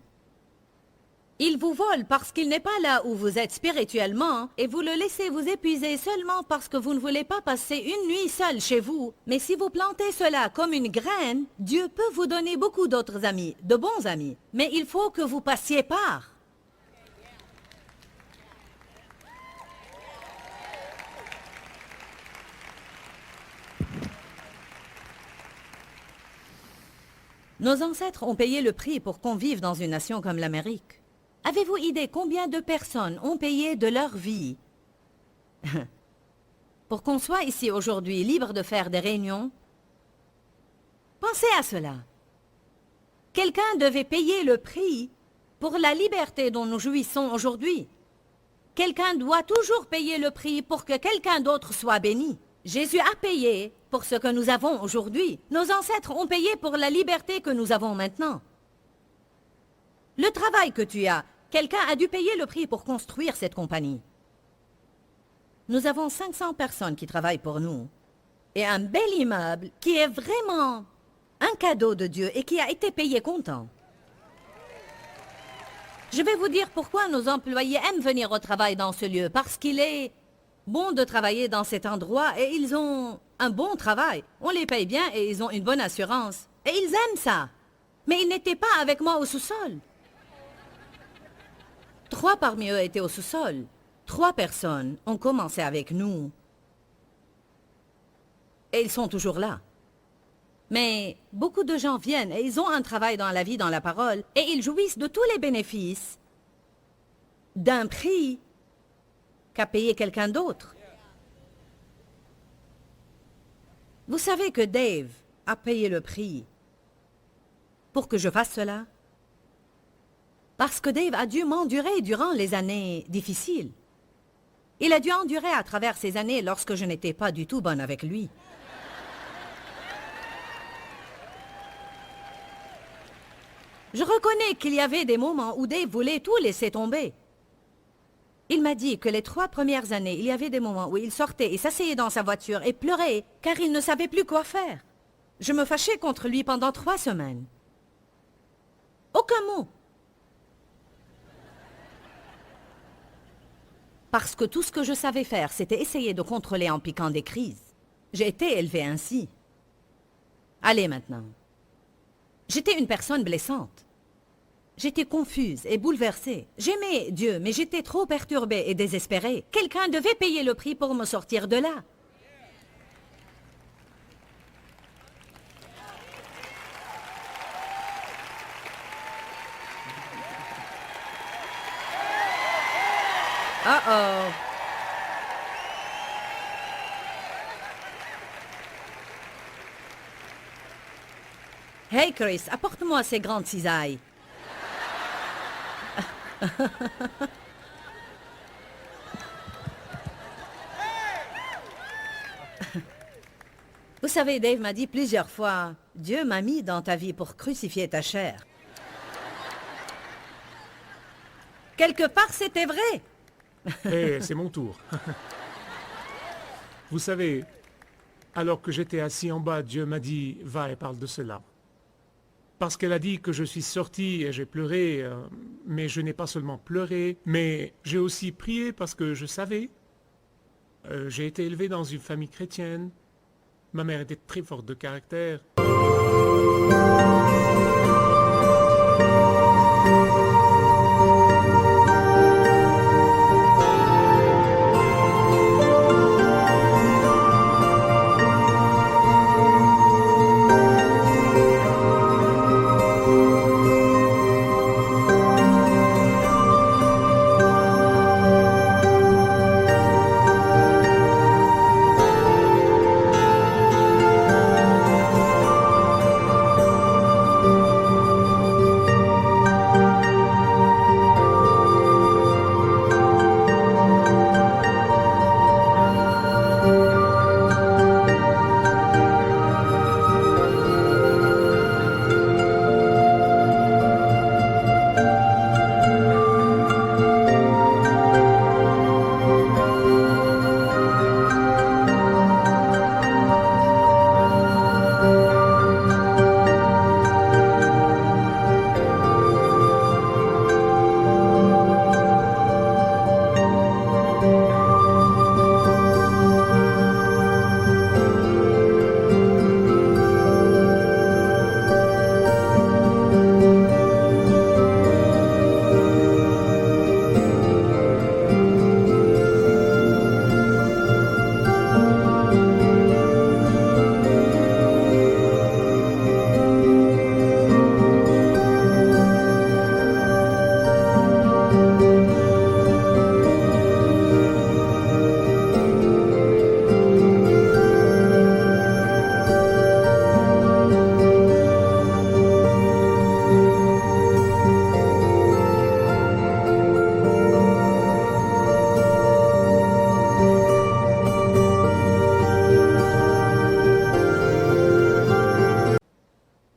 Il vous vole parce qu'il n'est pas là où vous êtes spirituellement et vous le laissez vous épuiser seulement parce que vous ne voulez pas passer une nuit seul chez vous. Mais si vous plantez cela comme une graine, Dieu peut vous donner beaucoup d'autres amis, de bons amis. Mais il faut que vous passiez par. Nos ancêtres ont payé le prix pour qu'on vive dans une nation comme l'Amérique. Avez-vous idée combien de personnes ont payé de leur vie pour qu'on soit ici aujourd'hui libre de faire des réunions? Pensez à cela. Quelqu'un devait payer le prix pour la liberté dont nous jouissons aujourd'hui. Quelqu'un doit toujours payer le prix pour que quelqu'un d'autre soit béni. Jésus a payé pour ce que nous avons aujourd'hui. Nos ancêtres ont payé pour la liberté que nous avons maintenant. Le travail que tu as, quelqu'un a dû payer le prix pour construire cette compagnie. Nous avons 500 personnes qui travaillent pour nous et un bel immeuble qui est vraiment un cadeau de Dieu et qui a été payé comptant. Je vais vous dire pourquoi nos employés aiment venir au travail dans ce lieu, parce qu'il est bon de travailler dans cet endroit et ils ont un bon travail. On les paye bien et ils ont une bonne assurance. Et ils aiment ça. Mais ils n'étaient pas avec moi au sous-sol. 3 parmi eux étaient au sous-sol. 3 personnes ont commencé avec nous. Et ils sont toujours là. Mais beaucoup de gens viennent et ils ont un travail dans la vie, dans la parole, et ils jouissent de tous les bénéfices d'un prix qu'a payé quelqu'un d'autre. Vous savez que Dave a payé le prix pour que je fasse cela? Parce que Dave a dû m'endurer durant les années difficiles. Il a dû endurer à travers ces années lorsque je n'étais pas du tout bonne avec lui. Je reconnais qu'il y avait des moments où Dave voulait tout laisser tomber. Il m'a dit que les 3 premières années, il y avait des moments où il sortait et s'asseyait dans sa voiture et pleurait car il ne savait plus quoi faire. Je me fâchais contre lui pendant 3 semaines. Aucun mot. Parce que tout ce que je savais faire, c'était essayer de contrôler en piquant des crises. J'ai été élevée ainsi. Allez maintenant. J'étais une personne blessante. J'étais confuse et bouleversée. J'aimais Dieu, mais j'étais trop perturbée et désespérée. Quelqu'un devait payer le prix pour me sortir de là. Uh-oh. Hey Chris, apporte-moi ces grandes cisailles. Vous savez, Dave m'a dit plusieurs fois, Dieu m'a mis dans ta vie pour crucifier ta chair. Quelque part, c'était vrai. Eh, c'est mon tour. Vous savez, alors que j'étais assis en bas, Dieu m'a dit, va et parle de cela. Parce qu'elle a dit que je suis sorti et j'ai pleuré, mais je n'ai pas seulement pleuré, mais j'ai aussi prié parce que je savais. J'ai été élevé dans une famille chrétienne. Ma mère était très forte de caractère.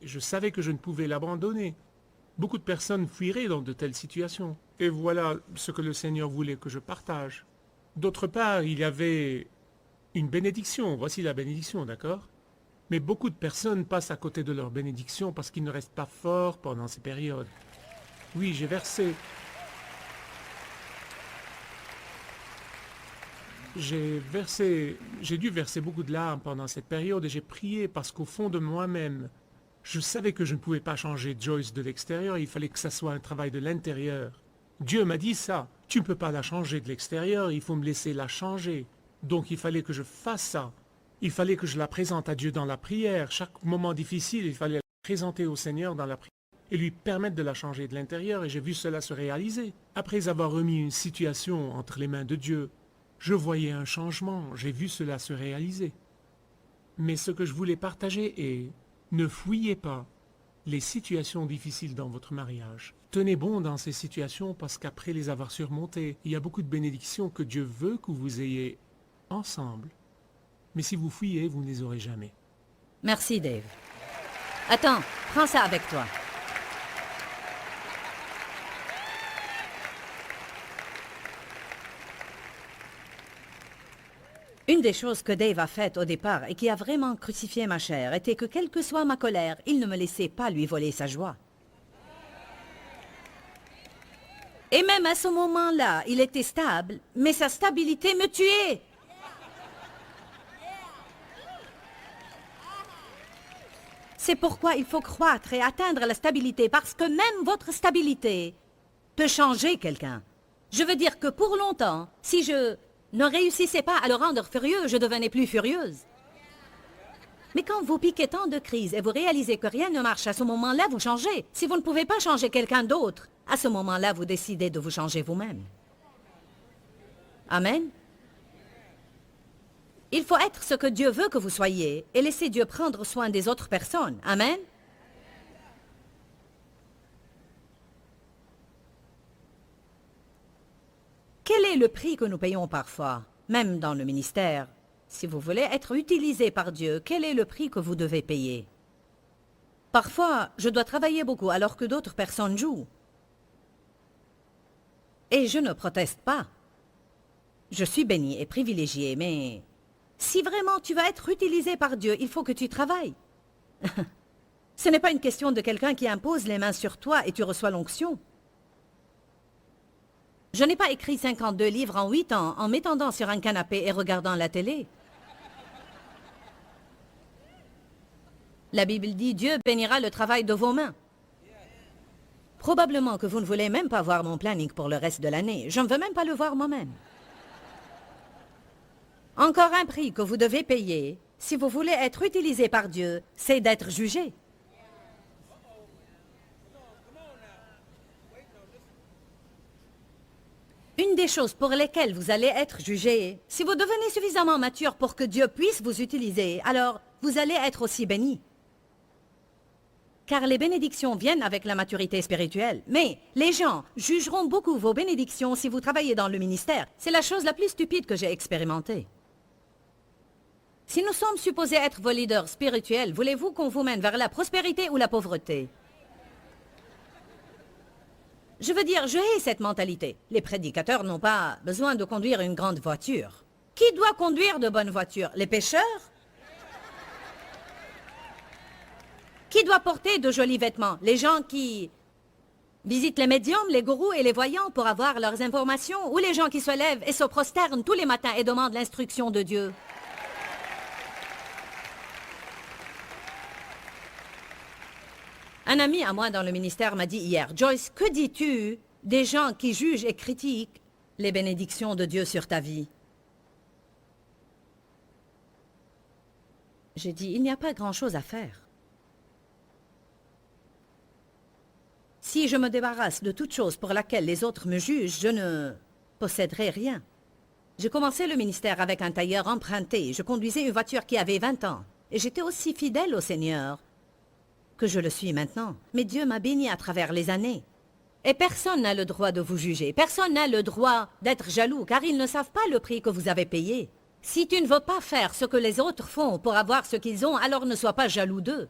Je savais que je ne pouvais l'abandonner. Beaucoup de personnes fuiraient dans de telles situations. Et voilà ce que le Seigneur voulait que je partage. D'autre part, il y avait une bénédiction. Voici la bénédiction, d'accord? Mais beaucoup de personnes passent à côté de leur bénédiction parce qu'ils ne restent pas forts pendant ces périodes. Oui, j'ai dû verser beaucoup de larmes pendant cette période et j'ai prié parce qu'au fond de moi-même, je savais que je ne pouvais pas changer Joyce de l'extérieur, il fallait que ça soit un travail de l'intérieur. Dieu m'a dit ça, tu ne peux pas la changer de l'extérieur, il faut me laisser la changer. Donc il fallait que je fasse ça. Il fallait que je la présente à Dieu dans la prière. Chaque moment difficile, il fallait la présenter au Seigneur dans la prière et lui permettre de la changer de l'intérieur, et j'ai vu cela se réaliser. Après avoir remis une situation entre les mains de Dieu, je voyais un changement, j'ai vu cela se réaliser. Mais ce que je voulais partager est, ne fuyez pas. les situations difficiles dans votre mariage. Tenez bon dans ces situations parce qu'après les avoir surmontées, il y a beaucoup de bénédictions que Dieu veut que vous ayez ensemble. Mais si vous fuyez, vous ne les aurez jamais. Merci, Dave. Attends, prends ça avec toi. Une des choses que Dave a faites au départ et qui a vraiment crucifié ma chair était que quelle que soit ma colère, il ne me laissait pas lui voler sa joie. Et même à ce moment-là, il était stable, mais sa stabilité me tuait. C'est pourquoi il faut croître et atteindre la stabilité, parce que même votre stabilité peut changer quelqu'un. Je veux dire que pour longtemps, si je ne réussissais pas à le rendre furieux, je devenais plus furieuse. Mais quand vous piquez tant de crises et vous réalisez que rien ne marche, à ce moment-là, vous changez. Si vous ne pouvez pas changer quelqu'un d'autre, à ce moment-là, vous décidez de vous changer vous-même. Amen. Il faut être ce que Dieu veut que vous soyez et laisser Dieu prendre soin des autres personnes. Amen. Quel est le prix que nous payons parfois, même dans le ministère? Si vous voulez être utilisé par Dieu, quel est le prix que vous devez payer? Parfois, je dois travailler beaucoup alors que d'autres personnes jouent. Et je ne proteste pas. Je suis béni et privilégié, mais si vraiment tu vas être utilisé par Dieu, il faut que tu travailles. Ce n'est pas une question de quelqu'un qui impose les mains sur toi et tu reçois l'onction. Je n'ai pas écrit 52 livres en 8 ans en m'étendant sur un canapé et regardant la télé. La Bible dit « Dieu bénira le travail de vos mains ». Probablement que vous ne voulez même pas voir mon planning pour le reste de l'année. Je ne veux même pas le voir moi-même. Encore un prix que vous devez payer, si vous voulez être utilisé par Dieu, c'est d'être jugé. Une des choses pour lesquelles vous allez être jugé, si vous devenez suffisamment mature pour que Dieu puisse vous utiliser, alors vous allez être aussi béni. Car les bénédictions viennent avec la maturité spirituelle. Mais les gens jugeront beaucoup vos bénédictions si vous travaillez dans le ministère. C'est la chose la plus stupide que j'ai expérimentée. Si nous sommes supposés être vos leaders spirituels, voulez-vous qu'on vous mène vers la prospérité ou la pauvreté? Je veux dire, je hais cette mentalité. Les prédicateurs n'ont pas besoin de conduire une grande voiture. Qui doit conduire de bonnes voitures? Les pêcheurs? Qui doit porter de jolis vêtements? Les gens qui visitent les médiums, les gourous et les voyants pour avoir leurs informations? Ou les gens qui se lèvent et se prosternent tous les matins et demandent l'instruction de Dieu? Un ami à moi dans le ministère m'a dit hier, « Joyce, que dis-tu des gens qui jugent et critiquent les bénédictions de Dieu sur ta vie? » J'ai dit, il n'y a pas grand-chose à faire. Si je me débarrasse de toute chose pour laquelle les autres me jugent, je ne posséderai rien. J'ai commencé le ministère avec un tailleur emprunté. Je conduisais une voiture qui avait 20 ans. Et j'étais aussi fidèle au Seigneur que je le suis maintenant. Mais Dieu m'a béni à travers les années. Et personne n'a le droit de vous juger. Personne n'a le droit d'être jaloux, car ils ne savent pas le prix que vous avez payé. Si tu ne veux pas faire ce que les autres font pour avoir ce qu'ils ont, alors ne sois pas jaloux d'eux.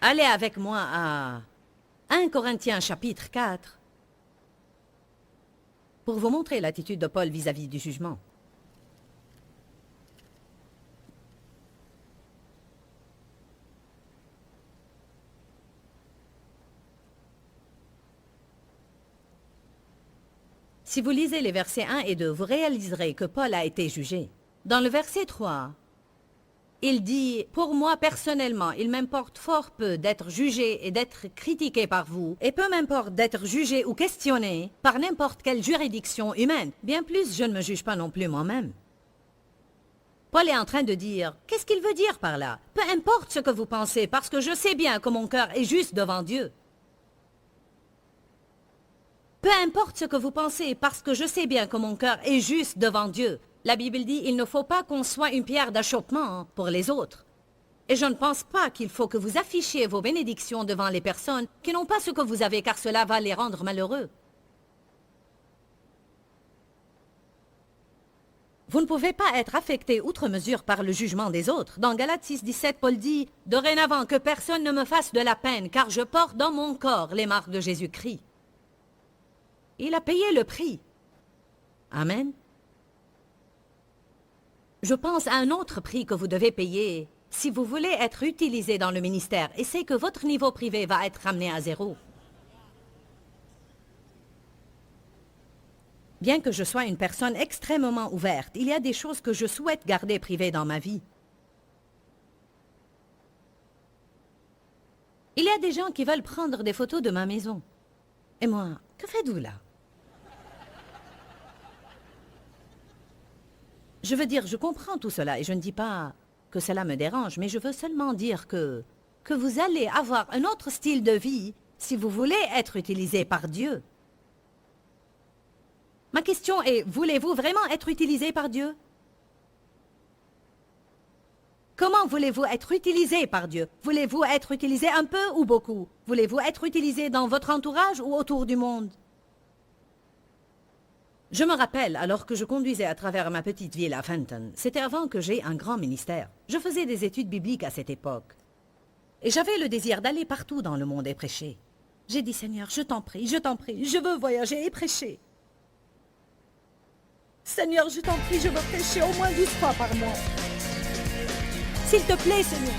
Allez avec moi à 1 Corinthiens chapitre 4 pour vous montrer l'attitude de Paul vis-à-vis du jugement. Si vous lisez les versets 1 et 2, vous réaliserez que Paul a été jugé. Dans le verset 3, il dit, « Pour moi, personnellement, il m'importe fort peu d'être jugé et d'être critiqué par vous, et peu m'importe d'être jugé ou questionné par n'importe quelle juridiction humaine. Bien plus, je ne me juge pas non plus moi-même. » Paul est en train de dire, qu'est-ce qu'il veut dire par là? Peu importe ce que vous pensez, parce que je sais bien que mon cœur est juste devant Dieu. Peu importe ce que vous pensez, parce que je sais bien que mon cœur est juste devant Dieu. La Bible dit, il ne faut pas qu'on soit une pierre d'achoppement pour les autres. Et je ne pense pas qu'il faut que vous affichiez vos bénédictions devant les personnes qui n'ont pas ce que vous avez, car cela va les rendre malheureux. Vous ne pouvez pas être affecté outre mesure par le jugement des autres. Dans Galates 6,17, Paul dit « Dorénavant, que personne ne me fasse de la peine, car je porte dans mon corps les marques de Jésus-Christ. » Il a payé le prix. Amen. Je pense à un autre prix que vous devez payer si vous voulez être utilisé dans le ministère, et c'est que votre niveau privé va être ramené à zéro. Bien que je sois une personne extrêmement ouverte, il y a des choses que je souhaite garder privées dans ma vie. Il y a des gens qui veulent prendre des photos de ma maison. Et moi, que faites-vous là? Je veux dire, je comprends tout cela et je ne dis pas que cela me dérange, mais je veux seulement dire que vous allez avoir un autre style de vie si vous voulez être utilisé par Dieu. Ma question est, voulez-vous vraiment être utilisé par Dieu? Comment voulez-vous être utilisé par Dieu? Voulez-vous être utilisé un peu ou beaucoup? Voulez-vous être utilisé dans votre entourage ou autour du monde? Je me rappelle, alors que je conduisais à travers ma petite ville à Fenton, c'était avant que j'aie un grand ministère. Je faisais des études bibliques à cette époque. Et j'avais le désir d'aller partout dans le monde et prêcher. J'ai dit, Seigneur, je t'en prie, je veux voyager et prêcher. Seigneur, je t'en prie, je veux prêcher au moins 12 fois par mois. S'il te plaît, Seigneur.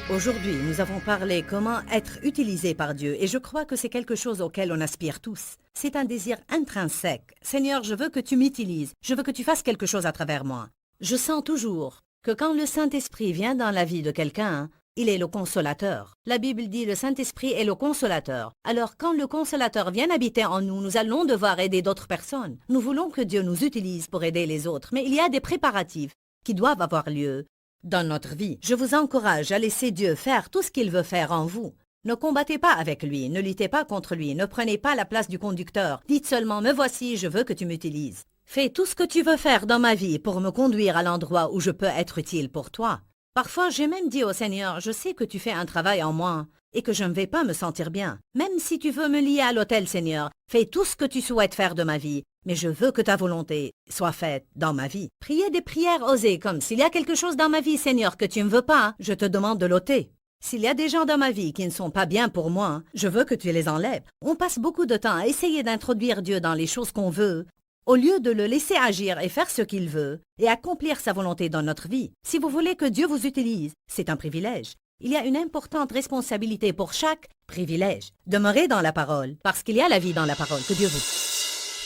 Aujourd'hui, nous avons parlé comment être utilisé par Dieu et je crois que c'est quelque chose auquel on aspire tous. C'est un désir intrinsèque. Seigneur, je veux que tu m'utilises. Je veux que tu fasses quelque chose à travers moi. Je sens toujours que quand le Saint-Esprit vient dans la vie de quelqu'un, il est le consolateur. La Bible dit le Saint-Esprit est le consolateur. Alors quand le consolateur vient habiter en nous, nous allons devoir aider d'autres personnes. Nous voulons que Dieu nous utilise pour aider les autres, mais il y a des préparatifs qui doivent avoir lieu dans notre vie. Je vous encourage à laisser Dieu faire tout ce qu'il veut faire en vous. Ne combattez pas avec lui, ne luttez pas contre lui, ne prenez pas la place du conducteur. Dites seulement, me voici, je veux que tu m'utilises. Fais tout ce que tu veux faire dans ma vie pour me conduire à l'endroit où je peux être utile pour toi. Parfois, j'ai même dit au Seigneur, je sais que tu fais un travail en moi et que je ne vais pas me sentir bien. Même si tu veux me lier à l'autel, Seigneur, fais tout ce que tu souhaites faire de ma vie, mais je veux que ta volonté soit faite dans ma vie. Priez des prières osées comme s'il y a quelque chose dans ma vie, Seigneur, que tu ne veux pas, je te demande de l'ôter. S'il y a des gens dans ma vie qui ne sont pas bien pour moi, je veux que tu les enlèves. On passe beaucoup de temps à essayer d'introduire Dieu dans les choses qu'on veut, au lieu de le laisser agir et faire ce qu'il veut et accomplir sa volonté dans notre vie. Si vous voulez que Dieu vous utilise, c'est un privilège. Il y a une importante responsabilité pour chaque privilège. Demeurez dans la parole, parce qu'il y a la vie dans la parole. Que Dieu vous...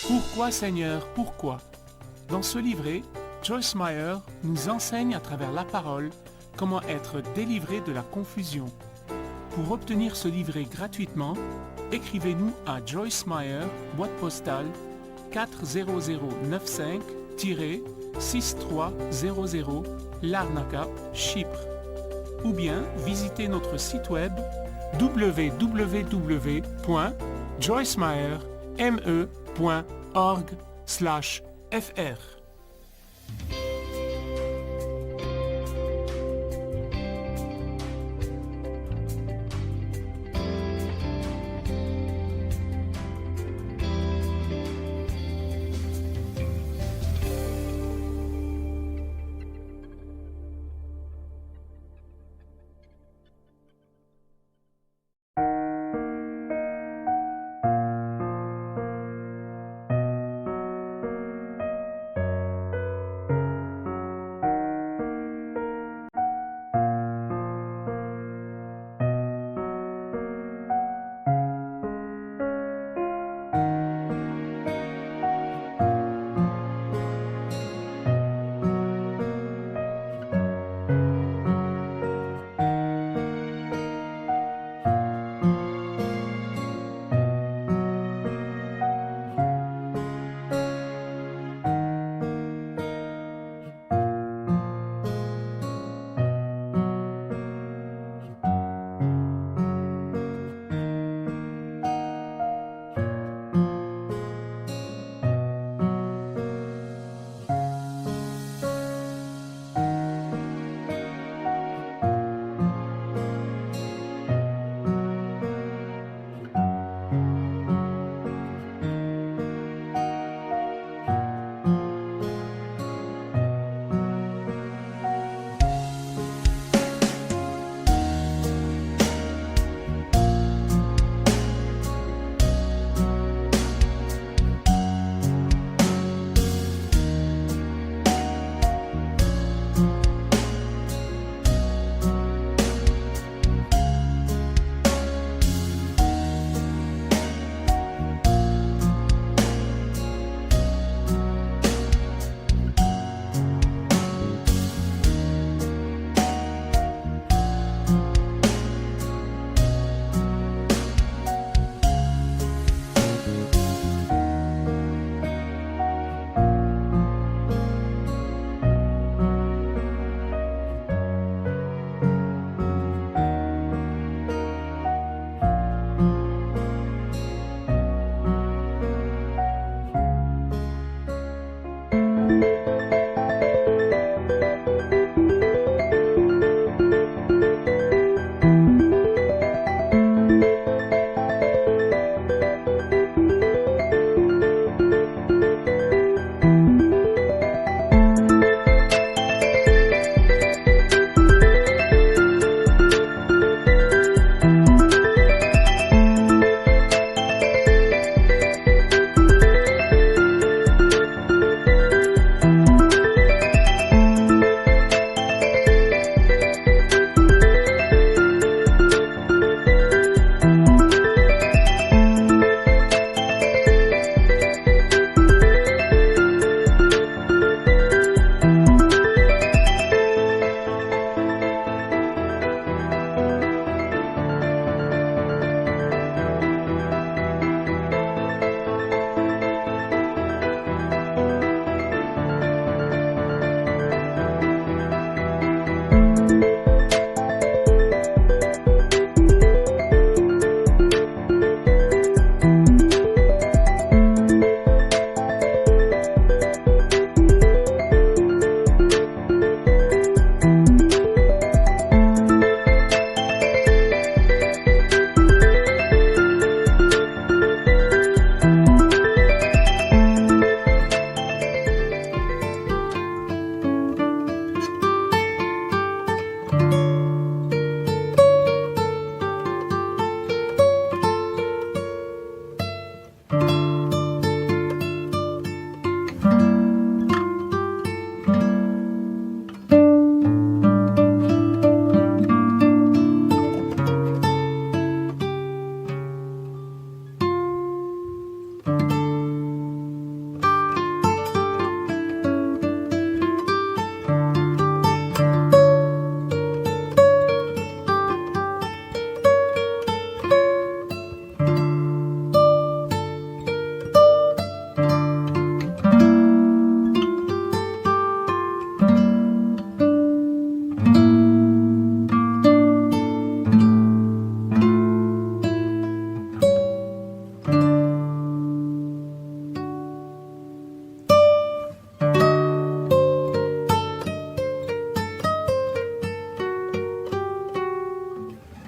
Pourquoi, Seigneur, pourquoi? Dans ce livret, Joyce Meyer nous enseigne à travers la parole comment être délivré de la confusion. Pour obtenir ce livret gratuitement, écrivez-nous à Joyce Meyer, boîte postale 40095-6300 Larnaca, Chypre. Ou bien visitez notre site web www.joycemeyer.org/fr.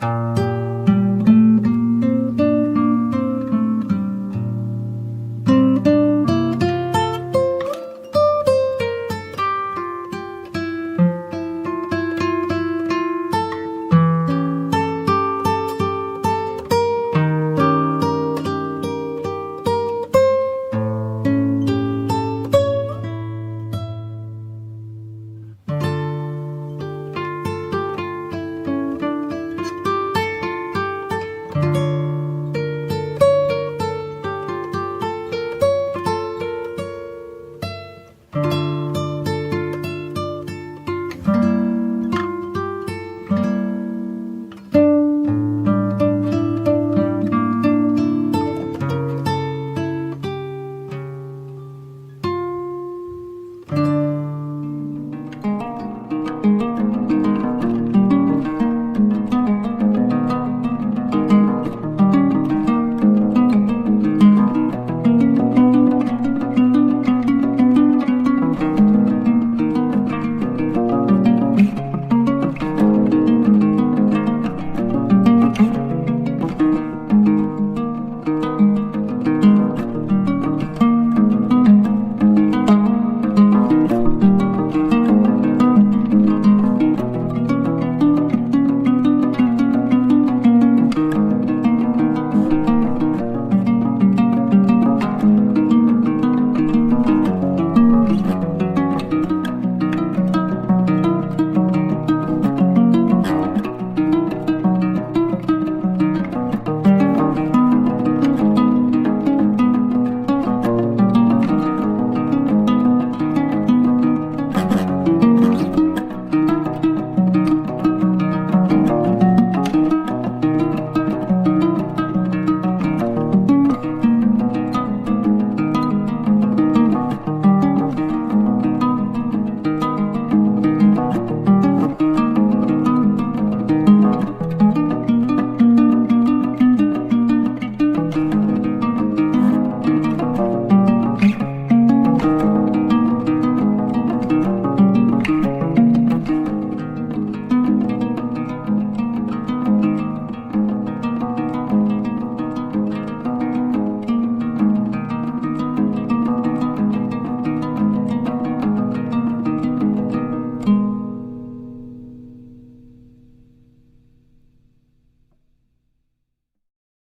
Bye.